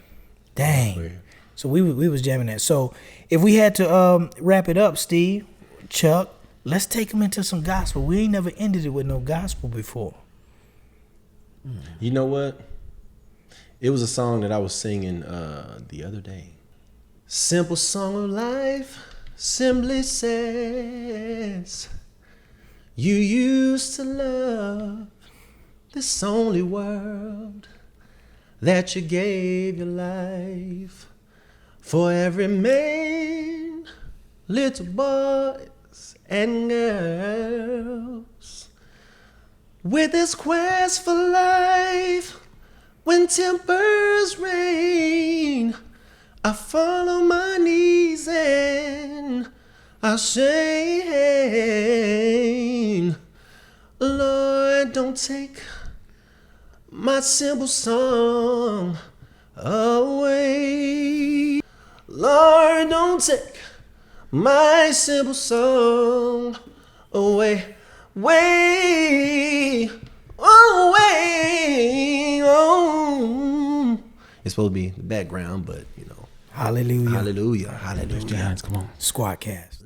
Dang. So we was jamming that. So if we had to wrap it up, Steve, Chuck, let's take them into some gospel. We ain't never ended it with no gospel before. You know what? It was a song that I was singing the other day. Simple song of life simply says, you used to love this only world, that you gave your life for every man, little boys and girls. With this quest for life, when tempers reign, I fall on my knees and I say, Lord, don't take my simple song away. Lord, don't take my simple song away. Way away. Oh. It's supposed to be the background, but you know. Hallelujah. Hallelujah. Hallelujah. Come on. SCWAD Cast.